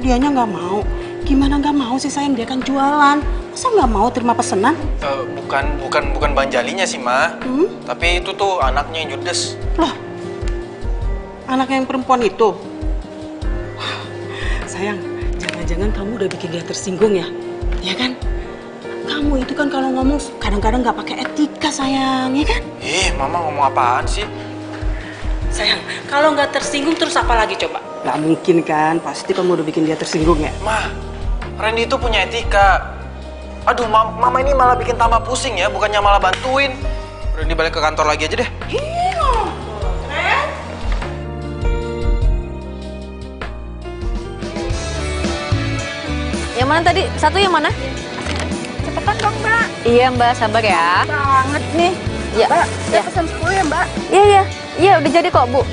Dianya nggak mau. Gimana nggak mau sih sayang, dia kan jualan. Masa nggak mau terima pesanan? Bukan Bang Jalinya sih, Ma. Tapi itu tuh anaknya yang judes. Loh, anak yang perempuan itu? Sayang, jangan-jangan kamu udah bikin dia tersinggung ya? Ya kan? Kamu itu kan kalau ngomong kadang-kadang nggak pakai etika, sayang, ya kan? Mama ngomong apaan sih? Sayang, kalau nggak tersinggung terus apa lagi coba? Nggak mungkin kan? Pasti kamu udah bikin dia tersinggung ya? Ma, Randy itu punya etika. Aduh, Mama ini malah bikin tambah pusing ya, bukannya malah bantuin. Randy balik ke kantor lagi aja deh. Yang mana tadi? Satu yang mana? Cepetan dong, Mbak. Iya, Mbak. Sabar ya. Banget nih. Ya, Mbak, ya. saya pesan 10 ya, Mbak. Iya, udah jadi kok, Bu.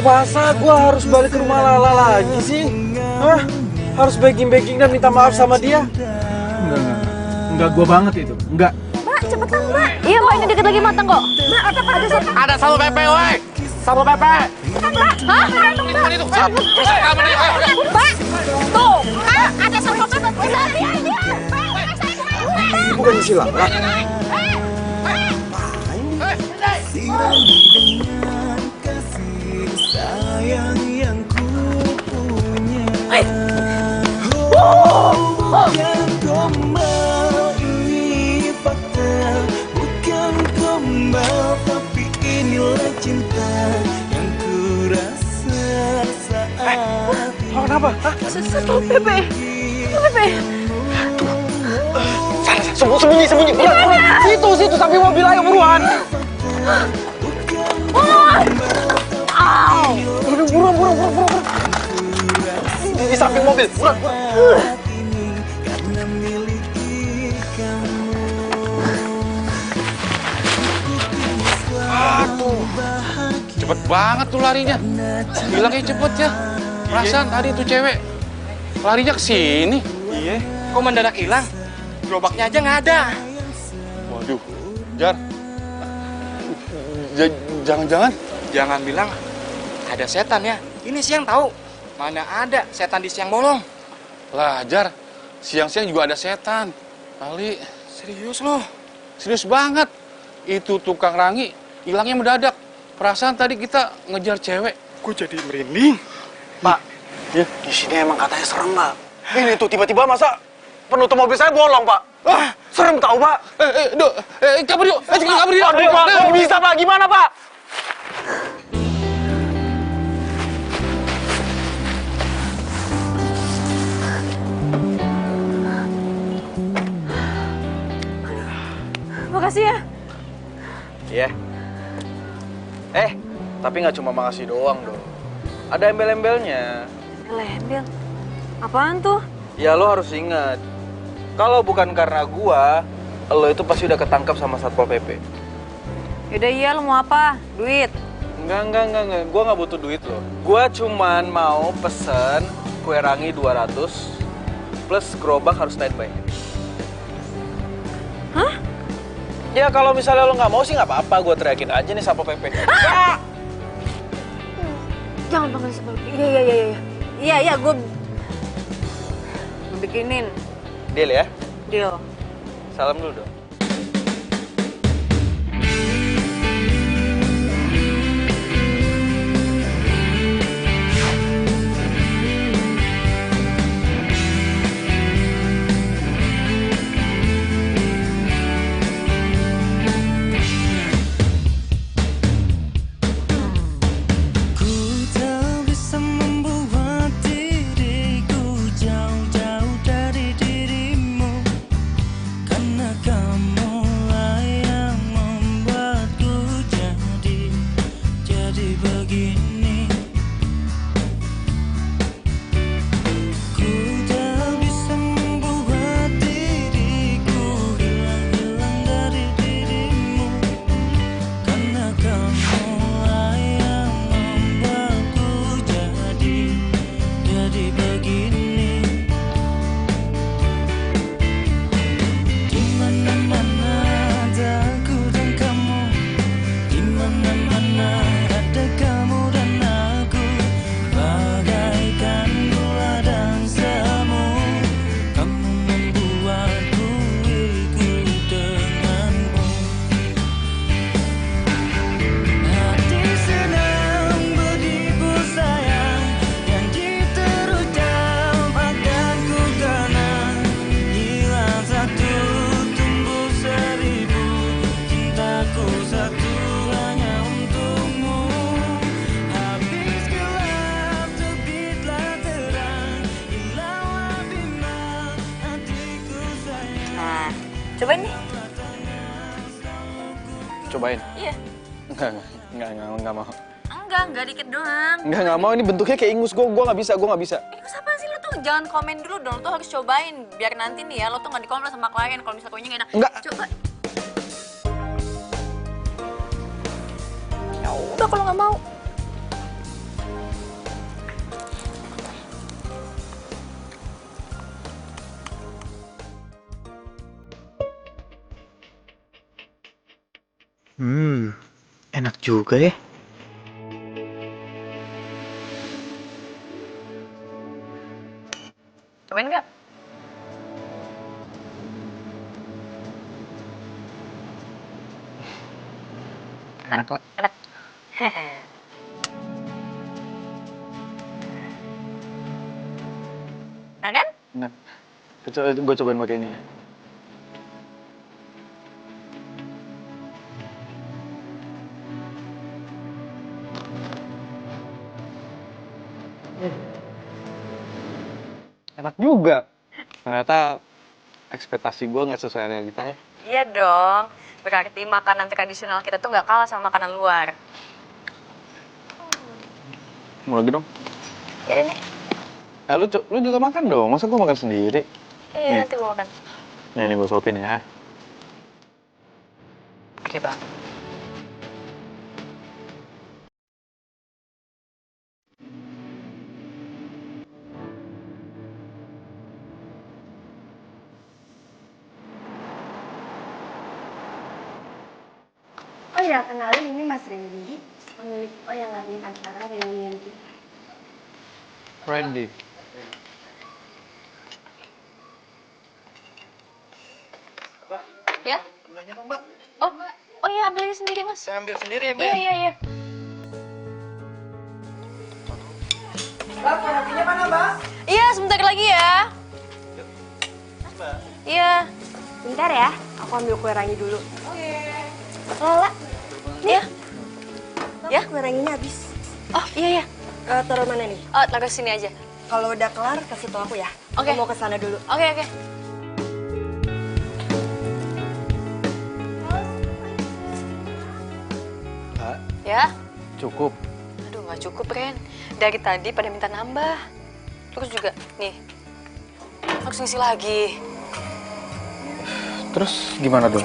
Masa gua harus balik ke rumah Lala lagi sih? Hah? Harus begging dan minta maaf sama dia? Enggak gua banget itu. Enggak. Mbak, cepetan, Mbak. Iya, Mbak, ini dikit lagi matang kok. Mbak, ada satu. Ada sambal pepe, woi. Sambal pepe. Cepetan, Mbak. Hah? Itu. Mbak, tuh. Mbak, ada satu pepe. Dia. Bukan si Lala. Kenapa? Satu pepe. Sembunyi. Situ sampai mobil, ayo buruan. Buruan. Di samping mobil, buruan. Aduh, cepet banget tuh larinya. Bilangnya cepet ya. Perasaan tadi tuh cewek larinya ke sini. Iya. Kok mendadak hilang? Gerobaknya aja nggak ada. Waduh, Jar. Jangan-jangan? Jangan bilang ada setan ya. Ini siang tahu. Mana ada setan di siang bolong. Lah, Jar. Siang-siang juga ada setan. Kali. Serius loh? Serius banget. Itu tukang rangi hilangnya mendadak. Perasaan tadi kita ngejar cewek. Gue jadi merinding. Pak, ya. Di sini emang katanya serem, Pak. Ini tuh tiba-tiba masa penutup mobil saya bolong, Pak. Wah, serem tahu, Pak. Kabur yuk. Kabur yuk. Aduh, Pak, nggak bisa, Pak. Gimana, Pak? Makasih ya. Iya. Tapi nggak cuma makasih doang dong. Ada embel-embelnya. Embel? Apaan tuh? Ya lo harus ingat, kalau bukan karena gua, lo itu pasti udah ketangkap sama Satpol PP. Yaudah iya, lo mau apa? Duit? Enggak. Gua nggak butuh duit lo. Gua cuman mau pesen kue rangi 200 plus gerobak harus standby. Hah? Ya kalau misalnya lo nggak mau sih nggak apa-apa, gua teriakin aja nih Satpol PP. Ah! Jangan panggil Satpol PP. Iya, gue bikinin. Deal ya? Deal. Salam dulu dong. Cobain nih. Cobain? Iya. Enggak mau. Enggak dikit doang. Enggak mau, ini bentuknya kayak ingus. Gua nggak bisa. Ingus apaan sih? Lo tuh jangan komen dulu dong, lo tuh harus cobain. Biar nanti nih ya, lo tuh nggak dikomplain sama klien kalau misalnya kuenya nggak enak. Enggak. Coba. Ya udah kalau nggak mau. Enak juga ya. Cobain nggak? Enak lah. Enak. Enak kan? Enak. Gue cobain pakai ini. Enak juga. Ternyata ekspektasi gue nggak sesuai realitanya. Iya dong. Berarti makanan tradisional kita tuh nggak kalah sama makanan luar. Mau lagi dong? Ya ini. Lu juga makan dong. Masa gue makan sendiri? Iya, nanti gue makan. Nih gue suapin ya. Oke, Bang. ya, kenalin ini Mas Randy, pemilik yang ngadain acara reunian kita. Randy. Ya? Oh iya, ambil aja sendiri, Mas. Saya ambil sendiri ya, Mbak. Iya. Mbak, kopinya mana, Mbak? Iya, sebentar lagi ya. Iya. Bentar ya, aku ambil kue rangi dulu. Oke. Lala, Iya. ya kue ranginya habis. Oh, iya. Taruh mana nih? Oh, taruh sini aja. Kalau udah kelar, kasih tau aku ya. Oke. Aku mau kesana dulu. Oke. Kak, Ya? cukup. Aduh, nggak cukup, Ren. Dari tadi pada minta nambah. Terus juga, nih, harus ngisi lagi. Terus gimana dong?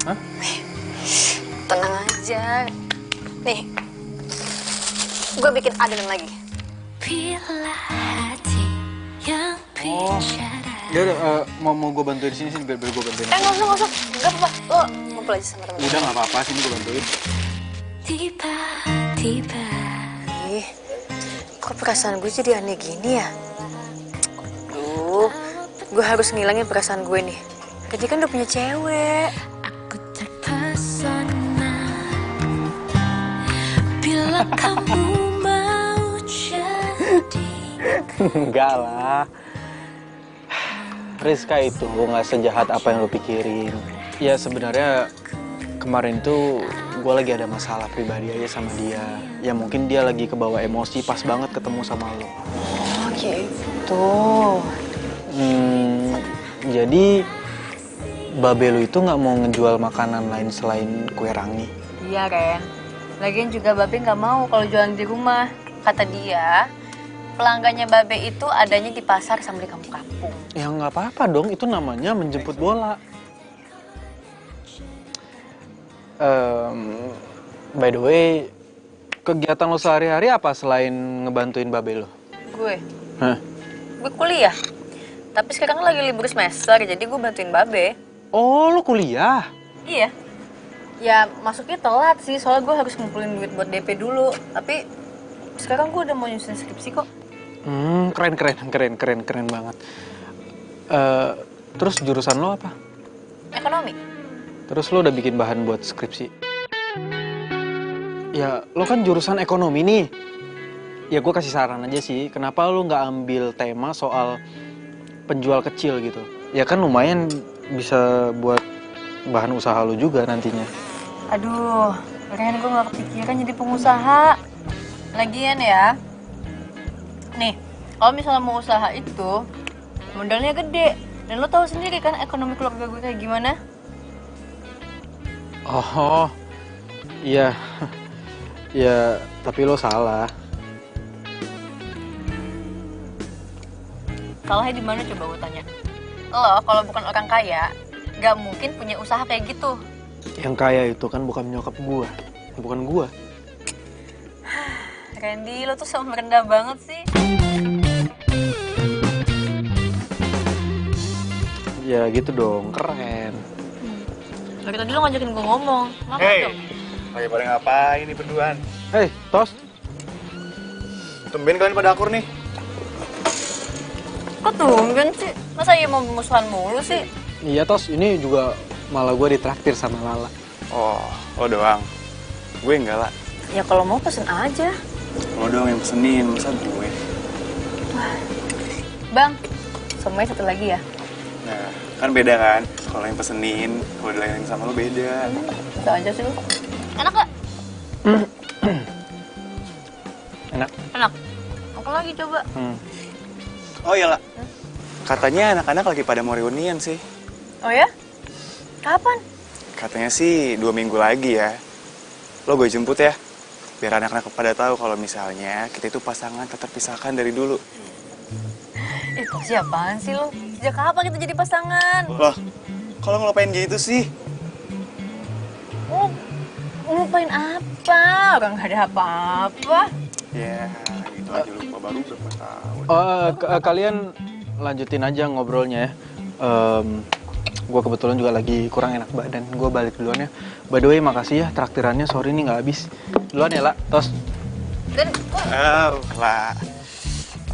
Hah? Tenang aja. Nih, gue bikin adonan lagi. Oh, ya udah, mau gue bantuin di sini biar gue bantuin. Nggak usah. Nggak apa-apa. Lo ngumpul aja sama temen. Udah nggak apa-apa, sini gue bantuin. Ih, kok perasaan gue jadi aneh gini ya? Duh, gue harus ngilangin perasaan gue nih. Jadi kan udah punya cewek. Aku terpesona bila kamu mau jadi. Enggak lah. Rizka itu nggak sejahat apa yang lo pikirin. Ya sebenarnya kemarin tuh gue lagi ada masalah pribadi aja sama dia. Ya mungkin dia lagi kebawa emosi pas banget ketemu sama lo. Oh gitu. Jadi Babe lu itu nggak mau ngejual makanan lain selain kue rangi. Iya, Ren. Lagian juga Babe nggak mau kalau jualan di rumah. Kata dia, pelanggannya Babe itu adanya di pasar sama di kampung-kampung. Ya nggak apa-apa dong, itu namanya menjemput bola. By the way, kegiatan lo sehari-hari apa selain ngebantuin Babe lo? Gue? Hah? Gue kuliah. Tapi sekarang lagi libur semester, jadi gue bantuin Babe. Oh, lo kuliah? Iya. Ya, masuknya telat sih, soalnya gue harus ngumpulin duit buat DP dulu. Tapi sekarang gue udah mau nyusun skripsi kok. Keren banget. Terus jurusan lo apa? Ekonomi. Terus lo udah bikin bahan buat skripsi? Ya, lo kan jurusan ekonomi nih. Ya gue kasih saran aja sih, kenapa lo nggak ambil tema soal penjual kecil gitu? Ya kan lumayan bisa buat bahan usaha lo juga nantinya. Aduh, Ren, gue gak kepikiran jadi pengusaha. Lagian ya, nih, kalau misalnya mau usaha itu, modalnya gede. Dan lo tahu sendiri kan ekonomi keluarga gue kayak gimana? Oh, iya. Ya, tapi lo salah. Salahnya di mana coba gue tanya? Lo kalau bukan orang kaya, gak mungkin punya usaha kayak gitu. Yang kaya itu kan bukan nyokap gua, bukan gua. Randy, lo tuh sama merendah banget sih. Ya gitu dong, keren. Dari tadi lo ngajakin gue ngomong. Hei, lagi pada ngapain nih berduaan? Hei, Tos. Tumben kalian pada akur nih. Kok tumben sih? Masa iya mau musuhan mulu sih? Iya, Tos. Ini juga malah gue ditraktir sama Lala. Oh, lo doang. Gue enggak lah. Ya kalau mau pesen aja. Lo doang yang pesenin, masa gue? Bang, semuanya satu lagi ya? Nah, kan beda kan? Kalau yang pesenin, kalau dilayani sama lo beda. Bisa aja sih lo. Enak gak? Enak. Enak. Apa lagi coba? Oh iya lah. Katanya anak-anak lagi pada mau reunian sih. Oh ya? Kapan? Katanya sih 2 minggu lagi ya. Lo gue jemput ya. Biar anak-anak pada tahu kalau misalnya kita itu pasangan tak terpisahkan dari dulu. Itu siapaan sih lo? Sejak kapan kita jadi pasangan? Loh, kalau ngelupain gitu sih? Oh, ngelupain apa? Orang gak ada apa-apa. Ya, gitu aja lupa baru berapa tahun. Kalian lanjutin aja ngobrolnya ya. gue kebetulan juga lagi kurang enak badan. Gue balik duluan ya. By the way, makasih ya traktirannya. Sorry nih nggak habis. Duluan ya, La. Tos. Dan lah.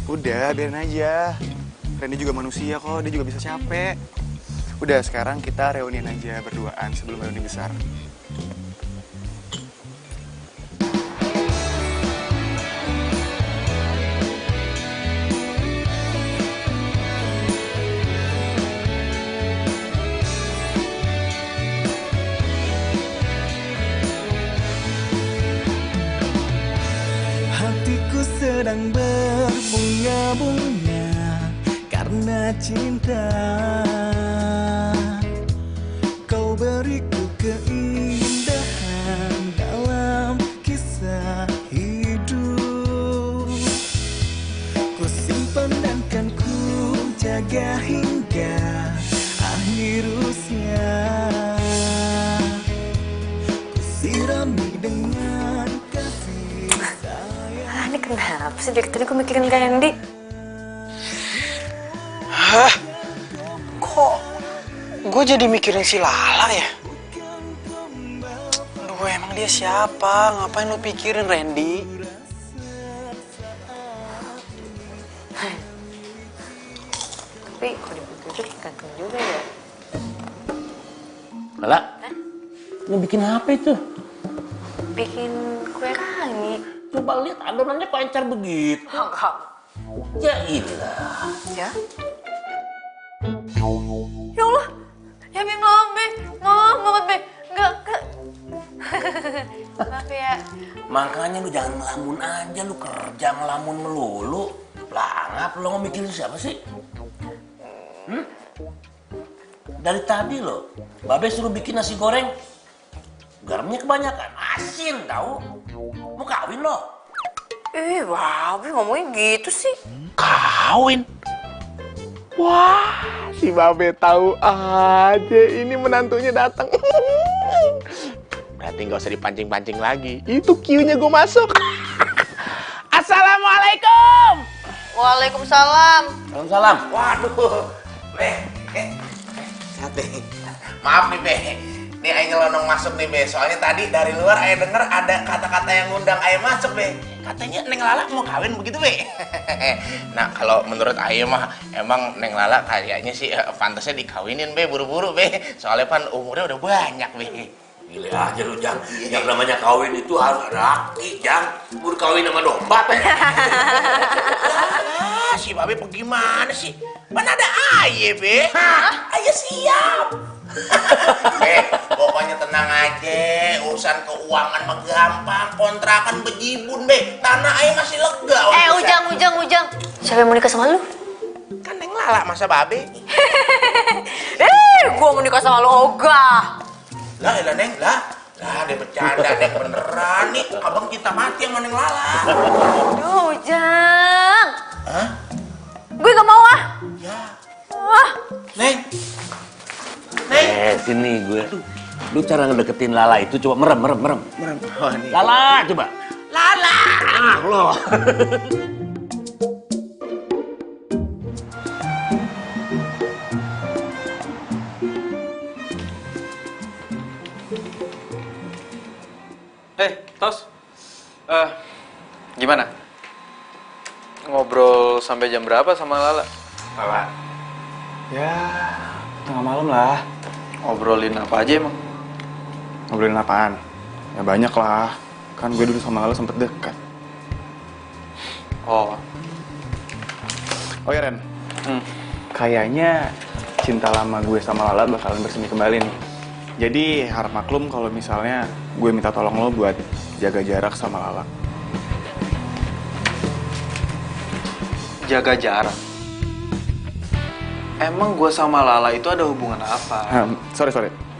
Udah, biarin aja. Randy juga manusia kok, dia juga bisa capek. Udah, sekarang kita reunian aja berduaan sebelum reuni besar. Hatiku sedang berbunga-bunga karena cinta. Kau beriku keindahan dalam kisah hidup. Ku simpan dan kan ku jaga hingga akhir usia. Ku sirami dengan kasih sayang. ini kenapa sih dari tadi gue mikirin Randy? Hah? Kok gue jadi mikirin si Lala ya? Aduh, emang dia siapa? Ngapain lu pikirin Randy? Tapi kalau dipikir ganteng juga ya. Lala, mau bikin apa itu? Bikin kue rangi. Coba lihat adonannya kok encer begitu. Enggak. Ya ilah. Ya? Ya Allah, ya Be, maaf Be, maaf banget Be, enggak. Maaf ya. Makanya lu jangan ngelamun aja, lu kerja ngelamun melulu. Pelangap, lu mau mikirin siapa sih? Dari tadi lo, Babe suruh bikin nasi goreng. Garamnya kebanyakan, asin tau. Mau kawin lo? Babe ngomongnya gitu sih. Kawin? Wah, si Babe tahu aja ini menantunya datang. Berarti nggak usah dipancing-pancing lagi. Itu Q-nya gue masuk. Assalamualaikum. Waalaikumsalam. Waalaikumsalam. Waduh, Sate. Maaf nih, Be. Nih Ayo nyelonong masuk nih, Be. Soalnya tadi dari luar Ayo denger ada kata-kata yang ngundang Ayo masuk, Be. Katanya Neng Lala mau kawin begitu, Be. Nah, kalau menurut Ayo mah emang Neng Lala kayaknya sih pantasnya dikawinin, Be, buru-buru, Be. Soalnya kan umurnya udah banyak, Be. Gila aja lu, Jang. Yang namanya kawin itu harus ada aki, Jang. Buru kawin sama domba, Be. Si Babe bagaimana sih? Mana ada Aye, Be? Aye siap. Be, pokoknya tenang aja. Urusan keuangan mah gampang. Kontrakan bejibun, Be. Tanah Aye masih lega. Ujang. Siapa yang mau nikah sama lu? Kan Neng Lala, masa Babe? Gua mau nikah sama lu, ogah. Lah, Neng, lah dia bercanda, Neng beneran nih. Abang kita mati sama Neng Lala. Aduh, Ujang. Hah? Gue gak mau ah. Ya. Wah. Neng. Sini gue. Lu cara ngedeketin Lala itu coba merem. Oh, nih. Lala, coba. Lala. Loh. Tos. Gimana? Ngobrol sampai jam berapa sama Lala? Lala. Ya, tengah malam lah. Ngobrolin apa aja emang? Ngobrolin apaan? Ya banyak lah. Kan gue dulu sama Lala sempet dekat. Oh ya Ren. Kayaknya cinta lama gue sama Lala bakalan bersemi kembali nih. Jadi harap maklum kalau misalnya gue minta tolong lo buat jaga jarak sama Lala. Jaga jarak? Emang gue sama Lala itu ada hubungan apa? Sorry.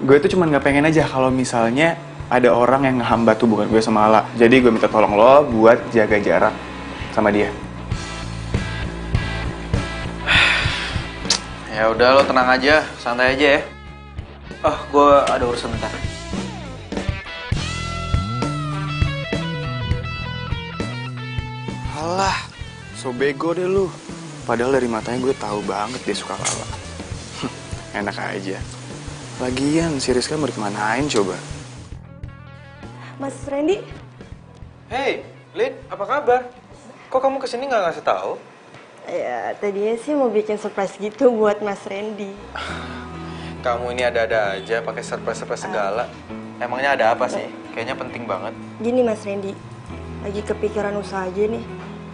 Gue tuh cuma nggak pengen aja kalau misalnya ada orang yang ngehambat hubungan gue sama Lala. Jadi gue minta tolong lo buat jaga jarak sama dia. Ya udah, lo tenang aja, santai aja ya. Gue ada urusan bentar. Alah, so bego deh lu. Padahal dari matanya gue tahu banget dia suka Lala. Enak aja. Lagian si Rizka mau dikemanain coba? Mas Randy, Hey, Lin, apa kabar? Kok kamu kesini nggak ngasih tahu? ya tadinya sih mau bikin surprise gitu buat Mas Randy. Kamu ini ada-ada aja pakai surprise-surprise segala. Emangnya ada apa sih? Kayaknya penting banget. Gini Mas Randy, lagi kepikiran usaha aja nih.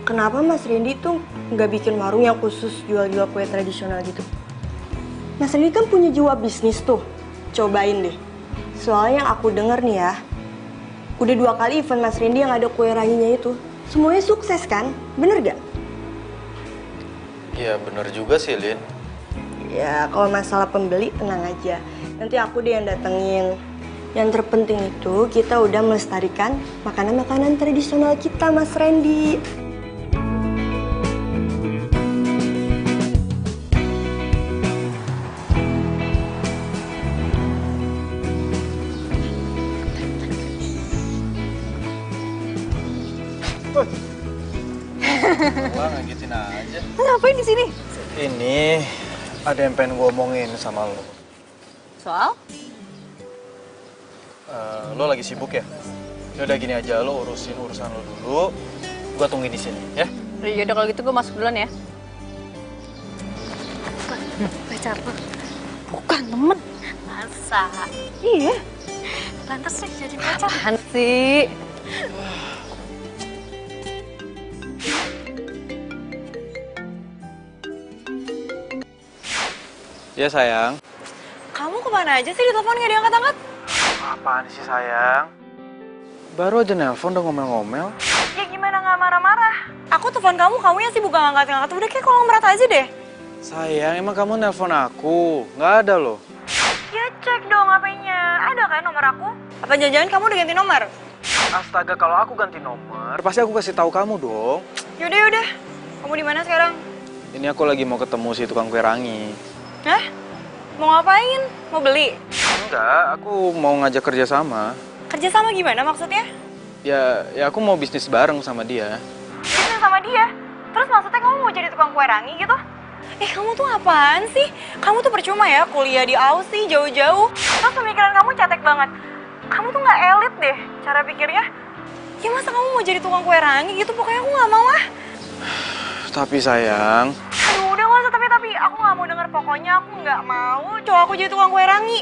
Kenapa Mas Randy tuh nggak bikin warung yang khusus jual-jual kue tradisional gitu? Mas Randy kan punya jiwa bisnis tuh. Cobain deh. Soalnya yang aku denger nih ya, udah 2 kali event Mas Randy yang ada kue ranginya itu. Semuanya sukses kan? Bener gak? Iya bener juga sih, Lin. Ya kalau masalah pembeli tenang aja. Nanti aku deh yang datengin. Yang terpenting itu kita udah melestarikan makanan-makanan tradisional kita Mas Randy. Bang, ngagetin aja. Ngapain di sini? Ini ada yang pengen gue omongin sama lo. Soal? Lo lagi sibuk ya? Yaudah gini aja, lo urusin urusan lo dulu. Gue tungguin di sini, ya? Yaudah kalau gitu gue masuk duluan ya. Pacar lo? Bukan temen. Masa? Iya. Lantas sih jadi pacar. Apaan sih? Ya sayang. Kamu kemana aja sih di telepon nggak diangkat-angkat? Apaan sih sayang? Baru aja nelpon udah ngomel-ngomel. Ya gimana nggak marah-marah? Aku telepon kamu yang sibuk nggak ngangkat-ngangkat. Udah kayak kolong berat aja deh. Sayang, emang kamu nelpon aku? Nggak ada loh. Ya cek dong HP-nya. Ada kan nomor aku? Apa jangan-jangan kamu udah ganti nomor? Astaga, kalau aku ganti nomor, pasti aku kasih tahu kamu dong. Yaudah. Kamu di mana sekarang? Ini aku lagi mau ketemu si tukang kue rangi. Hah? Mau ngapain? Mau beli? Enggak, aku mau ngajak kerja sama. Kerja sama gimana maksudnya? Ya aku mau bisnis bareng sama dia. Bisnis sama dia? Terus maksudnya kamu mau jadi tukang kue rangi gitu? Kamu tuh apaan sih? Kamu tuh percuma ya kuliah di Aussie jauh-jauh. Terus pemikiran kamu cetek banget. Kamu tuh nggak elit deh cara pikirnya. Ya masa kamu mau jadi tukang kue rangi gitu? Pokoknya aku nggak mau ah. Tapi sayang. Aduh udah nggak usah tapi. Aku nggak mau denger. Pokoknya aku nggak mau cowok aku jadi tukang kue rangi.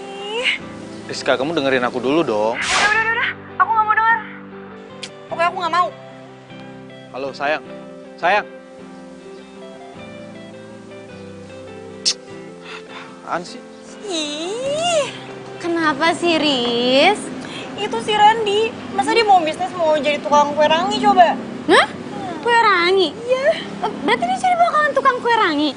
Ih. Rizka, kamu dengerin aku dulu dong. Udah. Aku nggak mau denger. Pokoknya aku nggak mau. Halo sayang. Sayang. Apaan sih? Ih. Kenapa sih, Riz? Itu si Randy. Masa dia mau bisnis mau jadi tukang kue rangi coba? Hah? Kue rangi? Iya. Berarti dia jadi bakalan tukang kue rangi?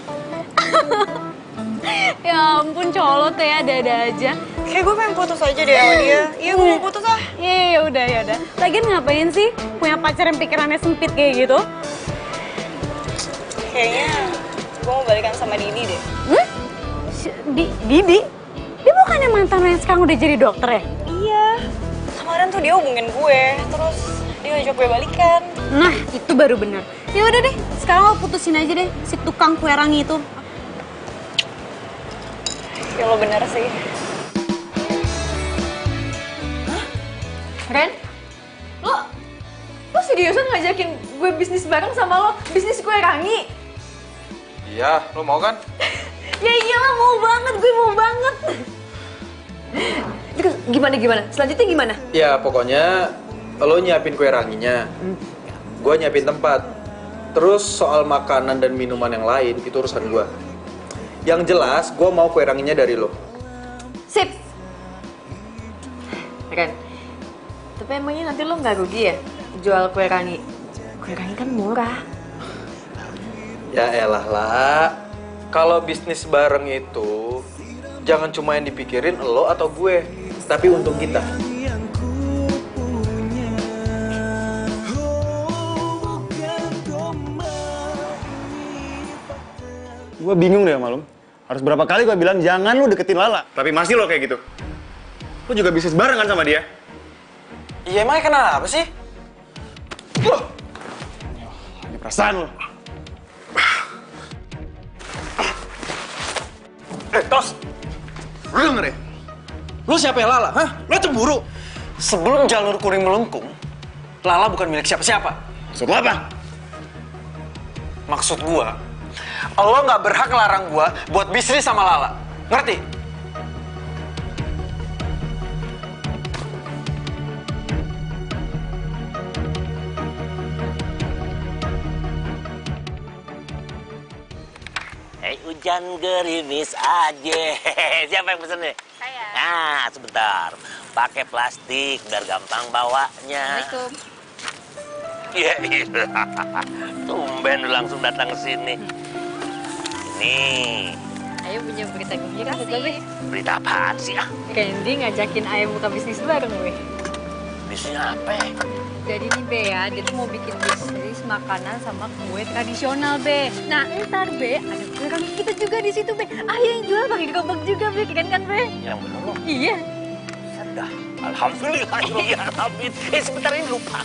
Ya ampun, colo tuh ya, ada-ada aja. Kayak gue pengen putus aja deh sama dia. Iya, gue mau putus ah. Iya, udah. Lagian ngapain sih punya pacar yang pikirannya sempit kayak gitu? Kayaknya gue mau balikan sama Didi deh. Didi? Dia bukannya mantan lo yang sekarang udah jadi dokter ya? Iya. Kemarin tuh dia hubungin gue, terus dia ngajak gue balikan. Nah, itu baru bener. Ya udah deh, sekarang lo putusin aja deh si tukang kue rangi itu. Ya lo bener sih. Ren? Lo seriusan ngajakin gue bisnis bareng sama lo? Bisnis kue rangi? Iya, lo mau kan? Ya iyalah, mau banget, gue mau banget. Terus gimana? Selanjutnya gimana? Ya pokoknya lo nyiapin kue ranginya, gue nyiapin tempat. Terus soal makanan dan minuman yang lain itu urusan gue. Yang jelas gue mau kue ranginya dari lo. Sip. Ren, tapi emangnya nanti lo nggak rugi ya jual kue rangi? Kue rangi kan murah. Ya elah lah, kalau bisnis bareng itu jangan cuma yang dipikirin lo atau gue, tapi untung kita. Gue bingung deh sama lo. Harus berapa kali gue bilang jangan lo deketin Lala. Tapi masih lo kayak gitu. Lo juga bisnis bareng kan sama dia? Iya emangnya kenapa sih? Ini perasaan lo. Tos! Lu denger ya? Lu siapa ya Lala? Hah? Lu cemburu? Sebelum jalur kuning melengkung, Lala bukan milik siapa-siapa. Maksud lo apa? Maksud gua, lo nggak berhak larang gua buat bisnis sama Lala. Ngerti? Hujan gerimis aja. Siapa yang pesen nih? Saya. Nah, sebentar. Pakai plastik biar gampang bawanya. Assalamualaikum. Iya, iya. Tumben lu langsung datang ke sini. Nih. Ayo punya berita gembira sih. Berita apaan sih? Randy ngajakin Ayo buka bisnis bareng, weh. Bisnis apa ya? Jadi nih Be ya, dia tuh mau bikin bisnis makanan sama kue tradisional Be. Nah ntar Be, ada kue rangi kita juga di situ Be. Ayo yang jual pakai gerobak juga Be, keren kan Be? Yang bener loh. Iya. Sudah. Alhamdulillah, ya alhamdulillah. Sebentar ini lupa.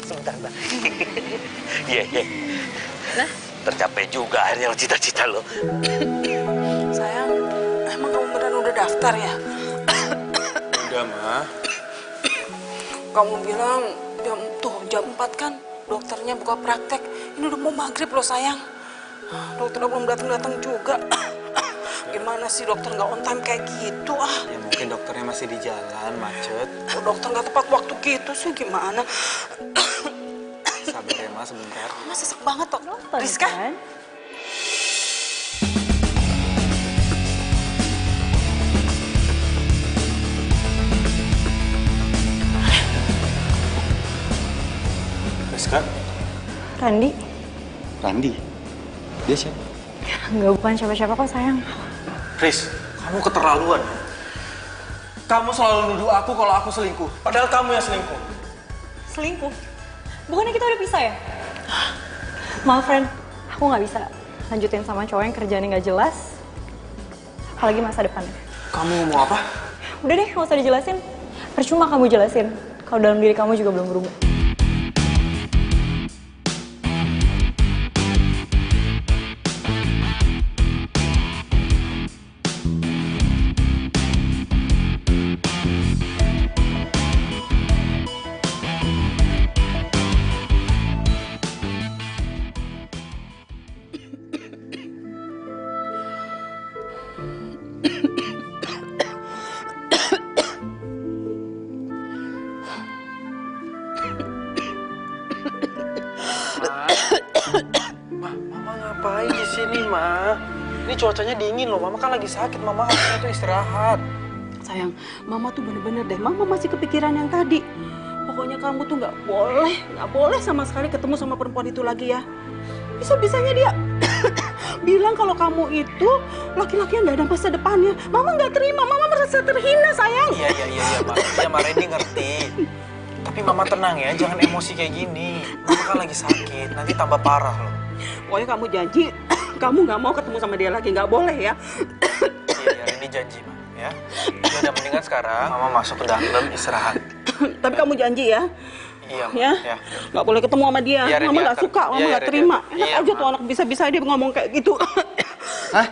Sebentar, Mbak. Iya, iya. Lah? Tercapai juga akhirnya cita-cita lo. Sayang, emang kamu beneran udah daftar ya? Udah, Ma. Kamu bilang jam 4 kan dokternya buka praktek. Ini udah mau maghrib loh sayang. Dokternya belum datang juga. Gimana sih dokter nggak on time kayak gitu ah? Ya mungkin dokternya masih di jalan, macet. Oh, dokter nggak tepat waktu gitu sih gimana? Sabar ya Mas, sebentar. Mas sesek banget toh. Rizka? Kan? Rizka? Randi? Randi? Dia siapa? Enggak, bukan siapa-siapa kok sayang. Riz, kamu keterlaluan. Kamu selalu nuduh aku kalau aku selingkuh. Padahal kamu yang selingkuh. Selingkuh? Bukannya kita udah pisah ya? Maaf, friend. Aku nggak bisa lanjutin sama cowok yang kerjaannya nggak jelas. Apalagi masa depannya. Kamu mau apa? Udah deh, nggak usah dijelasin. Percuma kamu jelasin. Kalau dalam diri kamu juga belum berubah. Ngapain di sini, Ma? Ini cuacanya dingin loh. Mama kan lagi sakit. Mama harusnya tuh istirahat. Sayang, Mama tuh bener-bener deh. Mama masih kepikiran yang tadi. Pokoknya kamu tuh nggak boleh sama sekali ketemu sama perempuan itu lagi ya. Bisa-bisanya dia bilang kalau kamu itu laki-laki yang nggak ada masa depannya. Mama nggak terima. Mama merasa terhina, sayang. Iya, Ma. Iya, Ma Randy ngerti. Tapi Mama tenang ya. Jangan emosi kayak gini. Mama kan lagi sakit. Nanti tambah parah loh. Pokoknya kamu janji, kamu nggak mau ketemu sama dia lagi, nggak boleh ya. Iya, Randy janji, Ma. Ya. Ya udah mendingan sekarang Mama masuk ke dalam istirahat. Tapi kamu janji ya. Iya, Ma. Ya. Nggak boleh ketemu sama dia. Iya, Mama nggak suka, Mama nggak terima. Enak Iya, aja Ma. tuh anak bisa-bisa dia ngomong kayak gitu. Hah?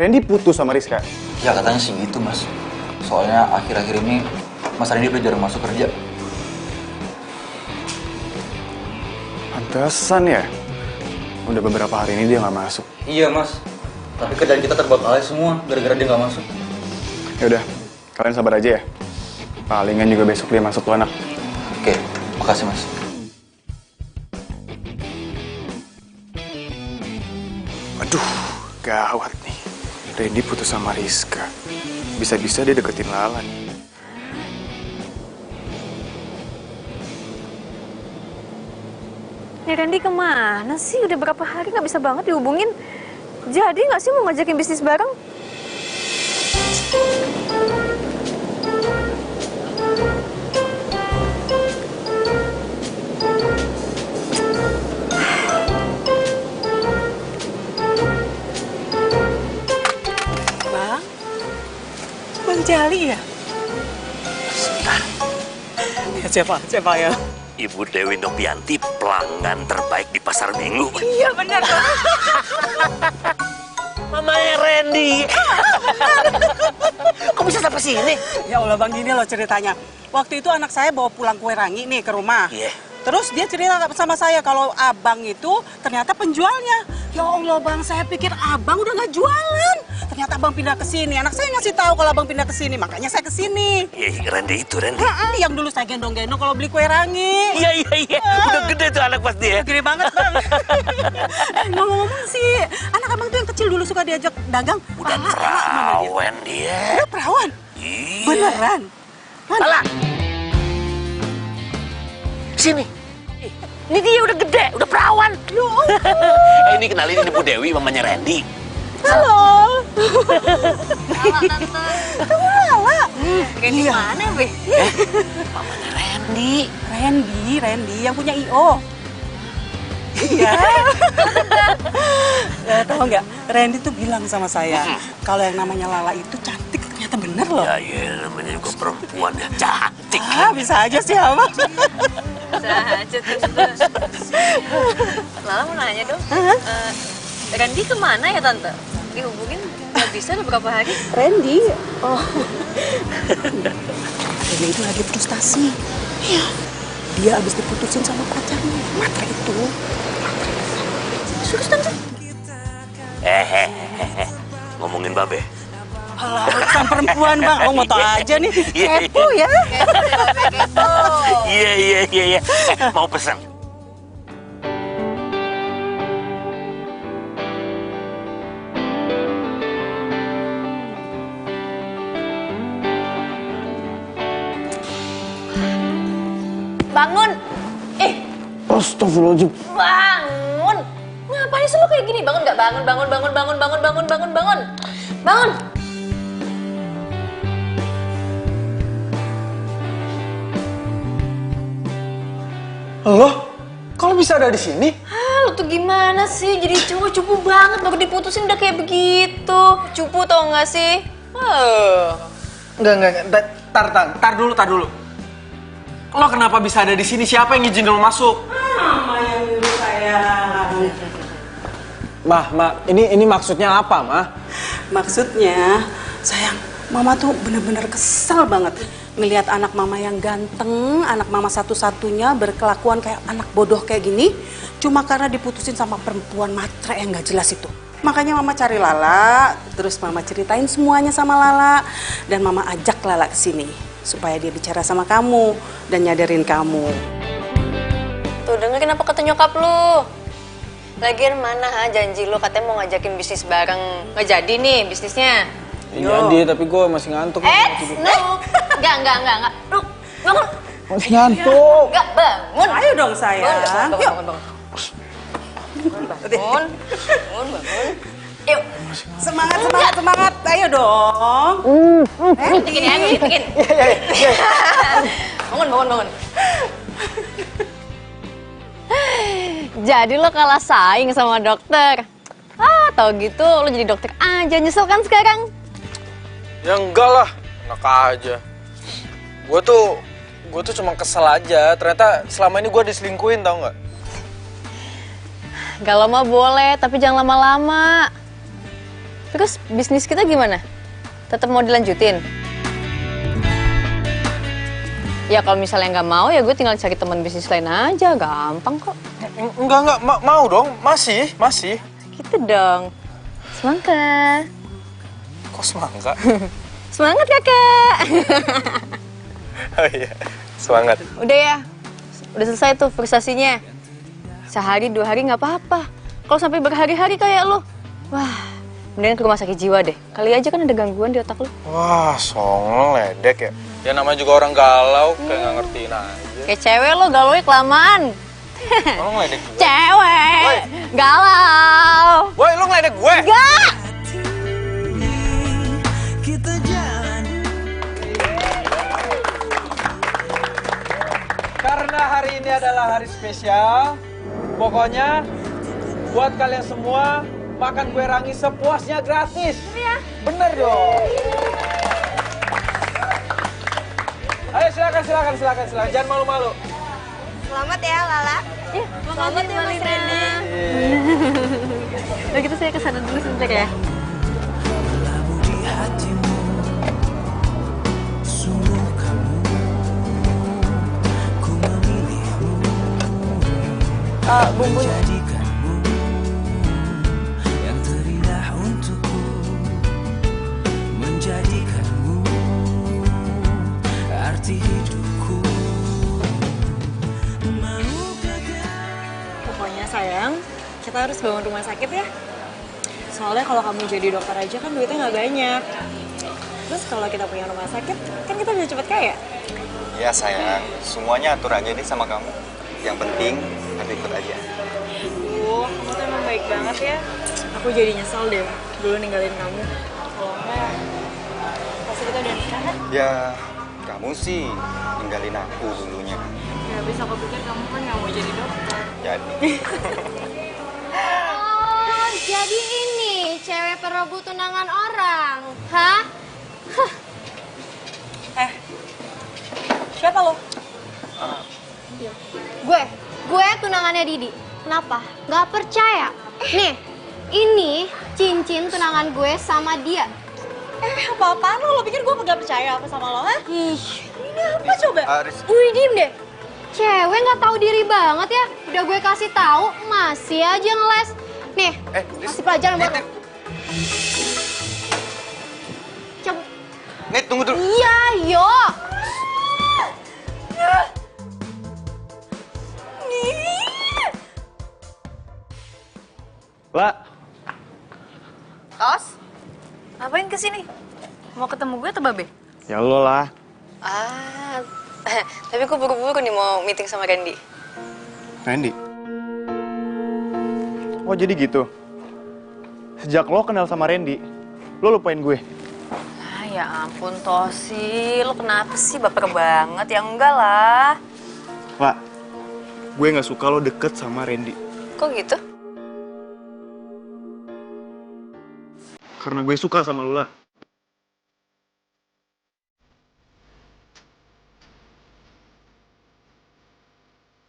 Randy putus sama Rizka? Ya katanya sih gitu Mas. Soalnya akhir-akhir ini Mas Randy udah jarang masuk kerja. Pantesan ya? Udah beberapa hari ini dia nggak masuk. Iya Mas. Tapi kerjaan kita terbengkalai semua gara-gara dia nggak masuk. Ya udah, kalian sabar aja ya. Palingan juga besok dia masuk tuh anak. Oke, makasih Mas. Aduh, gawat nih. Randy putus sama Rizka. Bisa-bisa dia deketin Lala nih. Nih Randy kemana sih? Udah berapa hari nggak bisa banget dihubungin. Jadi nggak sih mau ngajakin bisnis bareng? Bang Jali ya? Siapa ya? Ibu Dewi Novianti, pelanggan terbaik di pasar Minggu. Iya benar. Mamanya Randy. Kok bisa sampai sini? Ya Allah Bang, gini loh ceritanya. Waktu itu anak saya bawa pulang kue rangi nih ke rumah. Iya. Terus dia cerita sama saya kalau abang itu ternyata penjualnya. Ya Allah Bang, saya pikir abang udah nggak jualan. Ternyata abang pindah ke sini. Anak saya ngasih tahu kalau abang pindah ke sini, makanya saya ke sini. Iya, Randy itu, Randy. Yang dulu saya gendong-gendong kalau beli kue rangi. Iya. Udah gede tuh anak pasti ya. Gede banget Bang. Ngomong-ngomong sih, anak abang tuh yang kecil dulu suka diajak dagang. Udah perawan dia. Udah perawan? Iya. Beneran? Mana? Sini. Ini dia udah gede, udah perawan. Ini kenalin, ini Bu Dewi, mamanya Randy. Halo. Lala, Tante. Kamu Lala? Randy mana, Be? Mamanya Randy. Randy yang punya I.O. Iya. Tahu nggak? Randy tuh bilang sama saya, kalau yang namanya Lala itu cantik, ternyata bener loh. Ya, namanya juga perempuan ya, cantik. Bisa aja sih, Abang. Bisa aja, Tante. Lala mau nanya dong. Randy kemana ya, Tante? Dihubungin nggak bisa udah berapa hari? Randy? Oh. Randy itu lagi frustasi. Iya. Dia habis diputusin sama pacarnya. Matre itu. Serius, Tante? Ngomongin Babe. Alah, urusan perempuan, Bang. Oh, mau tau aja nih. Kepo ya. Kepo. Iya. Mau pesan? Bangun! Astagfirullahaladzim. Bangun! Ngapain sih lo kayak gini? Bangun nggak? Bangun! Bangun! Loh, kalau bisa ada di sini? Lo tuh gimana sih? Jadi cowok cupu banget, baru diputusin udah kayak begitu. Cupu tau nggak sih? Enggak. Tar dulu. Lo kenapa bisa ada di sini? Siapa yang izin lo masuk? Mama yang nyuruh saya. Ma, ini maksudnya apa, Ma? Maksudnya, sayang, Mama tuh bener-bener kesel banget ngelihat anak Mama yang ganteng, anak Mama satu-satunya berkelakuan kayak anak bodoh kayak gini, cuma karena diputusin sama perempuan matre yang gak jelas itu. Makanya Mama cari Lala, terus Mama ceritain semuanya sama Lala, dan Mama ajak Lala ke sini supaya dia bicara sama kamu dan nyadarin kamu. Tuh dengerin apa kata nyokap lu. Lagian mana janji lu katanya mau ngajakin bisnis bareng. Nggak jadi nih bisnisnya. Jadi, tapi gue masih ngantuk. Enggak. Lu bangun. Masih ngantuk. Enggak, bangun. Ayo dong sayang. Bangun. Yuk. Semangat. Ayo dong. Bikin ya, bikin. Bangun. Jadi lo kalah saing sama dokter. Tau gitu lo jadi dokter aja, nyesel kan sekarang? Ya enggak lah, enak aja. Gue tuh cuma kesel aja. Ternyata selama ini gue diselingkuhin, tau nggak? Galau mah boleh, tapi jangan lama-lama. Terus bisnis kita gimana? Tetap mau dilanjutin? Ya kalau misalnya nggak mau ya gue tinggal cari teman bisnis lain aja, gampang kok. Enggak, mau dong, masih. Gitu dong. Semangka. Kok semangka? Semangat kakak. Oh iya, semangat. Udah ya, udah selesai tuh frustasinya. Sehari 2 hari nggak apa-apa. Kalau sampai berhari-hari kayak lo, wah, mendingan ke rumah sakit jiwa deh. Kali aja kan ada gangguan di otak lo. Wah, songong ledek ya. Ya namanya juga orang galau, kayak nggak ngertiin aja. Kayak cewek lo galaunya kelamaan. Lo ngeledek gue? Cewek, galau. Woi, lo ngeledek gue? Enggak. Karena hari ini adalah hari spesial, pokoknya buat kalian semua makan kue rangi sepuasnya gratis. Iya. Bener dong. Ayo silakan, jangan malu-malu. Selamat ya Lala. Iya, Selamat ya Mas Randy. Udah gitu saya kesana dulu sebentar ya. bumbunya. Menjadikanmu yang terindah untukku, menjadikanmu arti hidupku. Pokoknya sayang, kita harus bangun rumah sakit ya. Soalnya kalau kamu jadi dokter aja kan duitnya nggak banyak. Terus kalau kita punya rumah sakit, kan kita bisa cepet kaya. Ya sayang, semuanya atur aja deh sama kamu. Yang penting aku ikut aja. Kamu tuh emang baik banget ya. Aku jadi nyesel deh dulu ninggalin kamu. Kalau enggak, pasti kita udah nikah kan? Ya, kamu sih ninggalin aku dulunya. Ya habis aku pikir kamu kan nggak mau jadi dokter. Jadi. Oh, jadi ini cewek perebut tunangan orang, hah? Siapa lo? Gue tunangannya Didi. Kenapa? Gak percaya? Nih, ini cincin tunangan gue sama dia. Apa-apaan lo? Lo pikir gue gak percaya apa sama lo, ha? Ih, ini apa coba? Wih, diem deh. Cewek nggak tahu diri banget ya. Udah gue kasih tahu, masih aja ngeles. Nih, kasih pelajaran buat lo. Cabut. Nih, tunggu dulu. Iya, yo. Lah. Os, ngapain kesini? Mau ketemu gue atau Babe? Ya lo lah. Tapi gue buru-buru nih mau meeting sama Randy. Randy? Oh jadi gitu? Sejak lo kenal sama Randy, lo lupain gue? Ya ampun Tosi, lo kenapa sih baper banget? Ya enggak lah. Lah, gue gak suka lo deket sama Randy. Kok gitu? Karena gue suka sama lo lah.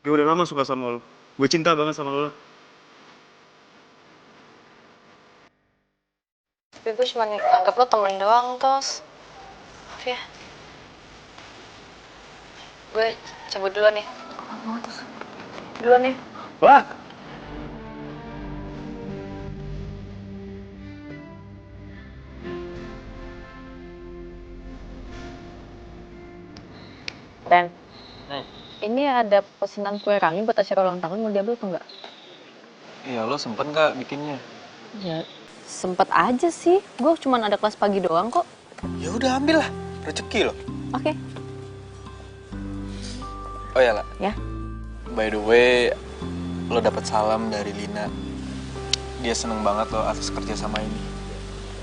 Gue udah lama suka sama lo. Gue cinta banget sama lo. Tapi gue cuma anggap lo temen doang, Tos. Maaf ya. Gue cabut duluan nih. Duluan nih. Wah! Dan ini ada pesanan kue rangi buat acara ulang tahun, mau diambil atau enggak? Iya, lo sempet nggak bikinnya? Ya, sempet aja sih. Gue cuma ada kelas pagi doang kok. Ya udah ambil lah, rezeki lo. Oke. Oh ya lah. Ya. By the way, lo dapet salam dari Lina. Dia seneng banget lo atas kerja sama ini.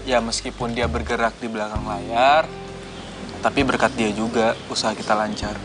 Ya meskipun dia bergerak di belakang layar, tapi berkat dia juga usaha kita lancar.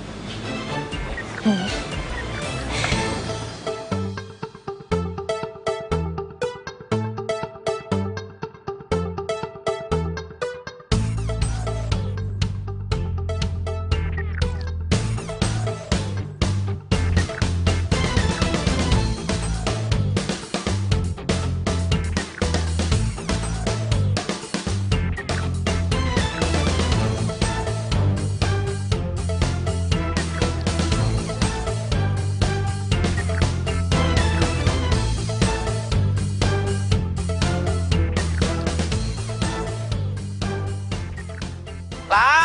Lah,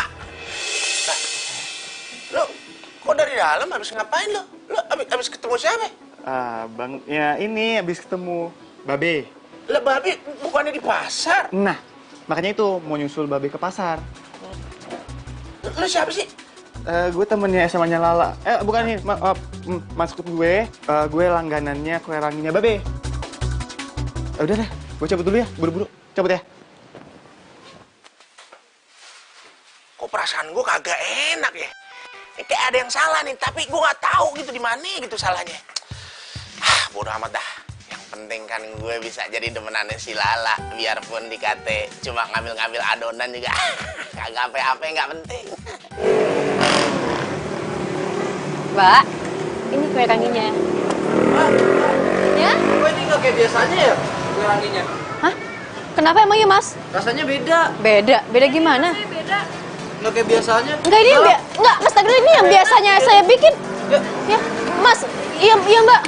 lo kok dari dalam habis ngapain lo? Lo habis ketemu siapa? Bang, ya ini habis ketemu Babe. Lah Babe bukannya di pasar? Nah, makanya itu mau nyusul Babe ke pasar. Lo siapa sih? Gue temennya SMA-nya Lala. Bukan nih, maksud gue langganannya kue ranginya Babe. Udah deh, gue cabut dulu ya, buru-buru. Cabut ya. Kok perasaan gue kagak enak ya? Kayak ada yang salah nih, tapi gue nggak tahu gitu di mana gitu salahnya. Bodoh amat dah. Yang penting kan gue bisa jadi demenannya si Lala, biarpun dikate cuma ngambil-ngambil adonan juga. Kagak apa-apa, nggak penting. Mbak, ini kue ranginya. Ya? Kok ini nggak kayak biasanya ya kue ranginya? Hah? Kenapa emangnya, Mas? Rasanya beda. Beda? Beda gimana? Nggak kayak biasanya. Enggak, ini enggak, Mas Tagir, ini yang biasanya saya bikin. Ya, Mas. Iya, Mbak.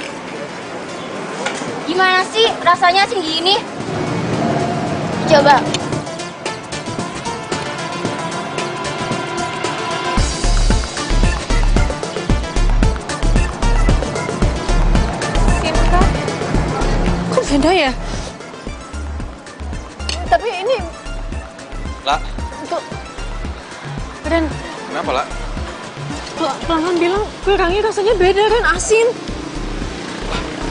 Gimana sih rasanya asin gini? Coba. Cinta? Kok beda ya? Tapi ini... Lah, Tuh. Ren, kenapa lah? pelanggan bilang kue rangi rasanya beda, Ren, asin.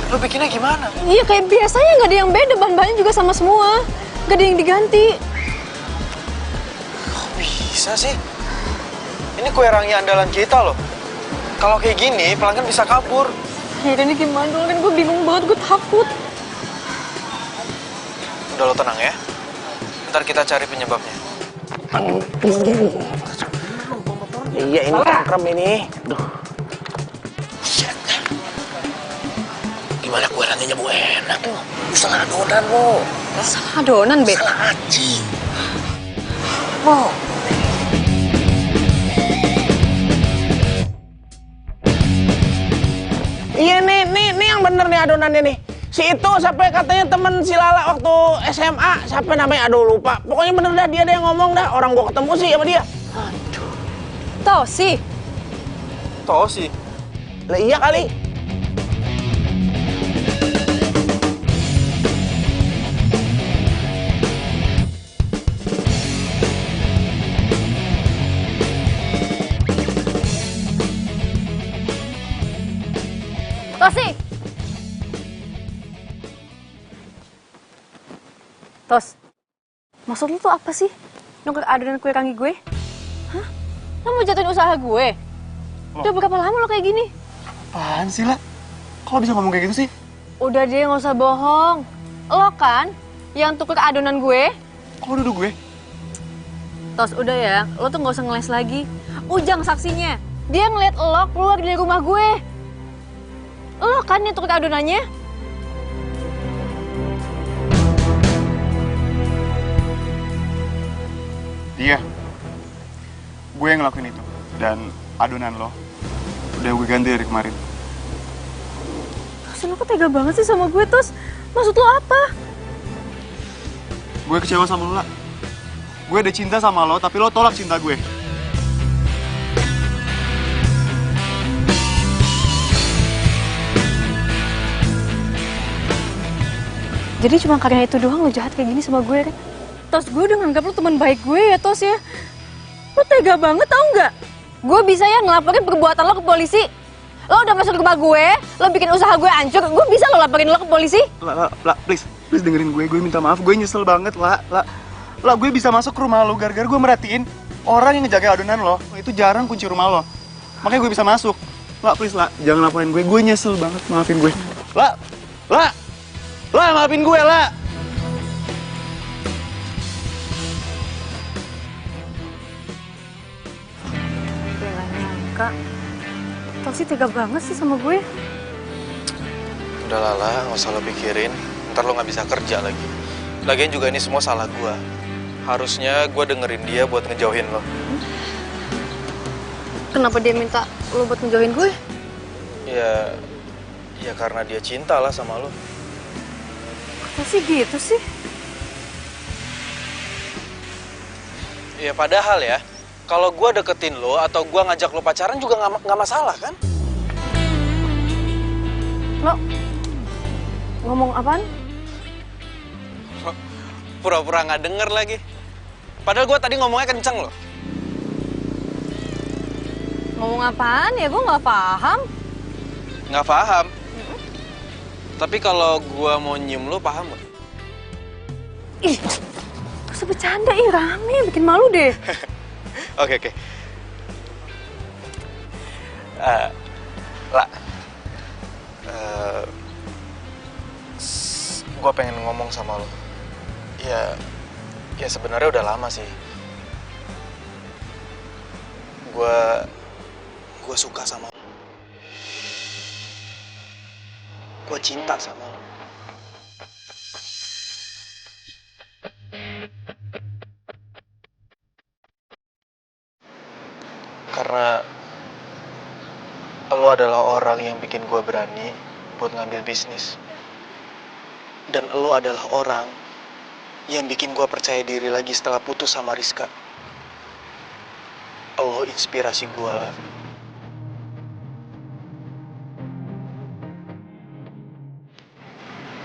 Lo bikinnya gimana? Iya, kayak biasanya nggak ada yang beda, bahan-bahannya juga sama semua. Nggak ada yang diganti. Kok bisa sih? Ini kue rangi andalan kita loh. Kalau kayak gini, pelanggan bisa kabur. Ya, ini gimana dong, Ren? Gue bingung banget, gue takut. Udah lo tenang ya. Ntar kita cari penyebabnya. Iya, ini cangkrem ini. Duh. Gimana kue ranginya Bu enak tuh? Salah adonan lo. Salah adonan, Beb? Salah aci. Oh. Iya nih yang bener nih adonannya nih. Si itu sampai katanya temen si Lala waktu SMA, siapa namanya? Aduh lupa. Pokoknya bener dah, dia yang ngomong dah. Orang gua ketemu sih sama dia. Tosi. Tosi? Lah iya kali. Tosi. Tos, maksud lu tuh apa sih? Nongkrong adonan kue rangi gue? Hah? Lo mau jatuhin usaha gue? Udah berapa lama lo kayak gini? Apaan sih, lah? Kok bisa ngomong kayak gitu sih? Udah deh, nggak usah bohong. Lo kan yang tukar adonan gue? Kok duduk gue? Tos, udah ya, lo tuh nggak usah ngeles lagi. Ujang saksinya, dia ngeliat lo keluar dari rumah gue. Lo kan yang tukar adonannya? Iya. Gue yang ngelakuin itu. Dan adonan lo udah gue ganti dari kemarin. Tos, lo kok tega banget sih sama gue, Tos? Maksud lo apa? Gue kecewa sama lo, lah. Gue udah cinta sama lo, tapi lo tolak cinta gue. Jadi cuma karena itu doang lo jahat kayak gini sama gue, kan? Tos, gue udah nganggap lo teman baik gue ya, Tos ya. Lo tega banget tau nggak? Gue bisa ya ngelaporin perbuatan lo ke polisi. Lo udah masuk rumah gue, lo bikin usaha gue hancur, gue bisa lo laporin lo ke polisi. Lah, please dengerin gue minta maaf, gue nyesel banget, lah, gue bisa masuk ke rumah lo gara-gara gue merhatiin orang yang ngejaga adonan lo, itu jarang kunci rumah lo, makanya gue bisa masuk. Lah, please, lah, jangan laporin gue nyesel banget, maafin gue. Lah, maafin gue, lah. Gue gak nyangka, Tosi tega banget sih sama gue. Udah Lala, nggak usah lo pikirin. Ntar lo nggak bisa kerja lagi. Lagian juga ini semua salah gue. Harusnya gue dengerin dia buat ngejauhin lo. Kenapa dia minta lo buat ngejauhin gue? Ya karena dia cinta lah sama lo. Kok sih gitu sih? Ya padahal ya, kalau gue deketin lo atau gue ngajak lo pacaran juga nggak masalah kan? Lo ngomong apaan? Pura-pura nggak denger lagi. Padahal gue tadi ngomongnya kenceng loh. Ngomong apaan ya? Gue nggak paham. Nggak paham? Tapi kalau gue mau nyium lo, paham gak? Ih, gak usah bercanda, ih rame, bikin malu deh. Oke. Lah, gue pengen ngomong sama lo. Ya sebenarnya udah lama sih. Gue suka sama lo. Gue cinta sama lo. Karena lo adalah orang yang bikin gue berani buat ngambil bisnis. Dan lo adalah orang yang bikin gue percaya diri lagi setelah putus sama Rizka. Lo inspirasi gue.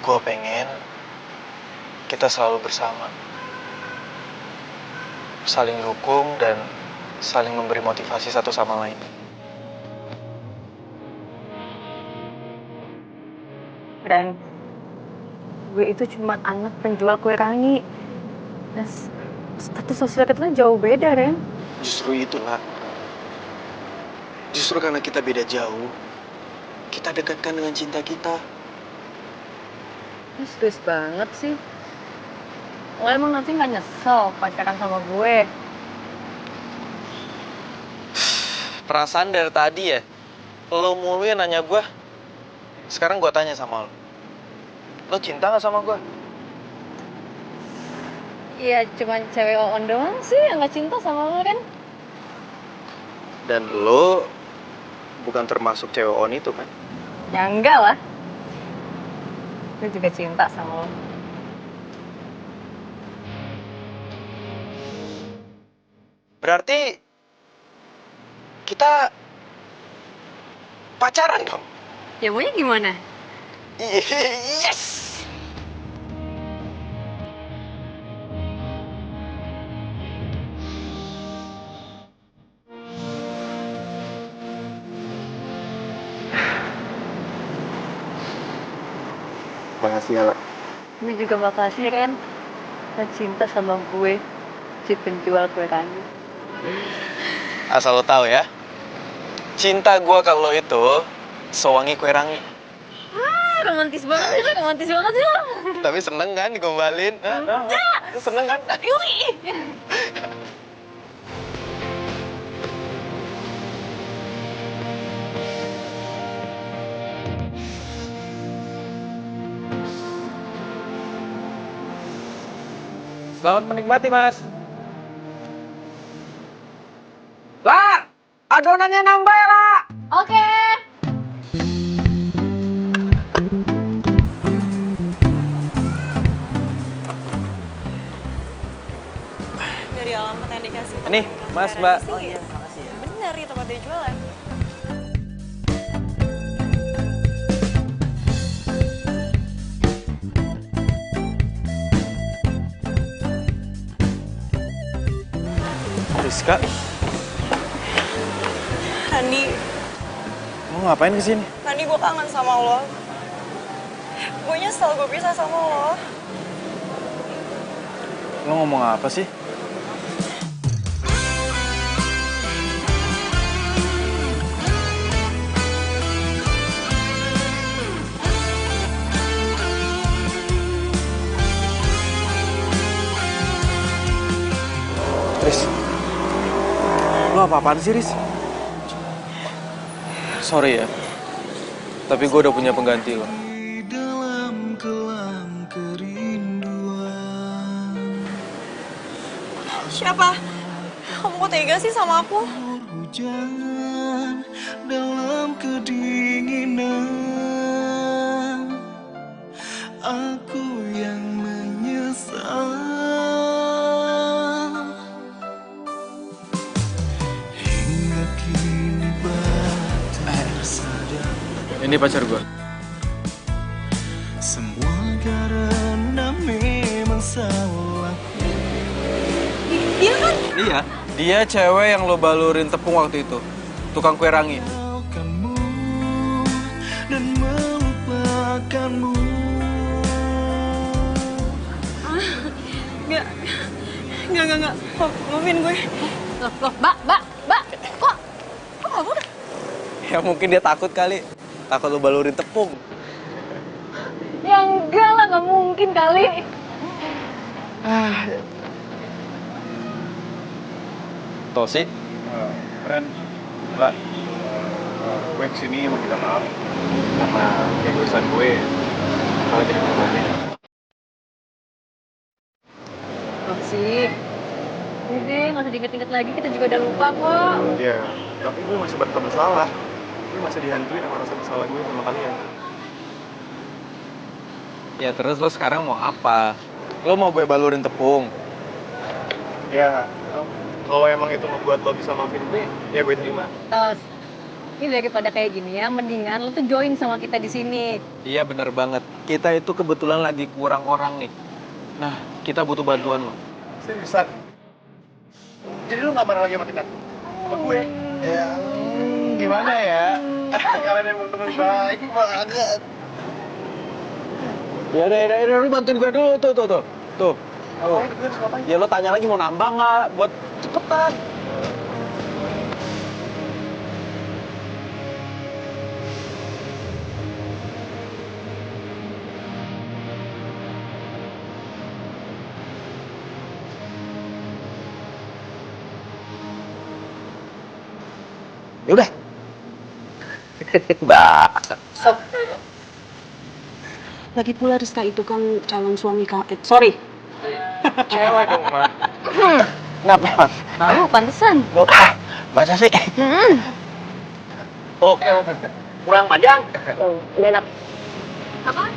Gue pengen kita selalu bersama. Saling dukung dan saling memberi motivasi satu sama lain. Dan gue itu cuma anak penjual kue rangi. Dan status sosial kita jauh beda, Ren. Justru itulah. Justru karena kita beda jauh, kita dekatkan dengan cinta kita. Lu serius banget sih. Lo emang nanti gak nyesel pacaran sama gue? Perasaan dari tadi ya, lo mulu yang nanya gue. Sekarang gue tanya sama lo. Lo cinta gak sama gue? Iya, cuma cewek on doang sih yang gak cinta sama lo, Ren. Dan lo bukan termasuk cewek on itu kan? Ya enggak lah. Gue juga cinta sama lo. Berarti kita pacaran dong? Ya maunya gimana? Yes! Makasih ya, Lak. Ini juga makasih, Ren. Lo cinta sama gue, si penjual kue rangi. Asal lo tahu ya, cinta gue kalau itu sewangi kue rangi. Romantis banget sih, romantis banget sih lo. Tapi seneng kan digombalin? Seneng kan? Yui! Selamat menikmati, Mas. Lah, adonannya nambah ya, Lah. Oke. Dari alamat yang dikasih. Ini, Mas, Mbak. Oh iya, makasih ya. Bener, nih tempat dia jualan. Rizka, Randi, mau ngapain kesini? Randi gue kangen sama lo. Gue nyesel gue pisah sama lo. Lo ngomong apa sih? Riz, lo apa-apaan sih, Riz? Sorry ya, tapi gue udah punya pengganti lo. Dalam kelam kerinduan. Siapa? Kamu kok tega sih sama aku? Hujan dalam kedinginan. Aku yang menyesal. Hingga kini baru tersadar. Ini pacar gue. Semua karena memang salah. Dia kan? Iya. Dia cewek yang lo balurin tepung waktu itu. Tukang kue rangi. Dan melupakanmu. Enggak. Maafin gue. Loh, Mbak. Kok kamu udah? Ya mungkin dia takut kali. Takut lo balurin tepung. Ya enggak lah, nggak mungkin kali. Tosi, Ren, Mbak, gue kesini mau minta maaf karena keegoisan gue kalian jadi korbannya. Sih. Udah, nggak usah diinget-inget lagi, kita juga udah lupa kok. Iya, tapi gue masih bersalah. Gue masih dihantui sama rasa bersalah gue sama kalian. Ya terus lo sekarang mau apa? Lo mau gue balurin tepung? Ya, kalau emang itu membuat lo bisa maafin gue, ya gue terima. Tos, ini daripada kayak gini ya, mendingan lo tuh join sama kita di sini. Iya bener banget. Kita itu kebetulan lagi kurang orang nih. Nah, kita butuh bantuan lo. Seriusan? Jadi lo gak marah lagi sama kita? Sama gue? Ya, gimana ya? Kalian emang temen baik banget. Ya udah, lu bantuin gue dulu, tuh. Tuh. Ya lo tanya lagi mau nambah nggak? Buat cepetan. Yaudah. Mbak. Sob. Lagi pula Rizka itu kan calon suami kamu. Sorry. Cewek dong, Mak. Kenapa, Mak? Tahu, pantesan. Masa sih? Oke, kurang panjang. Udah enak. Apa?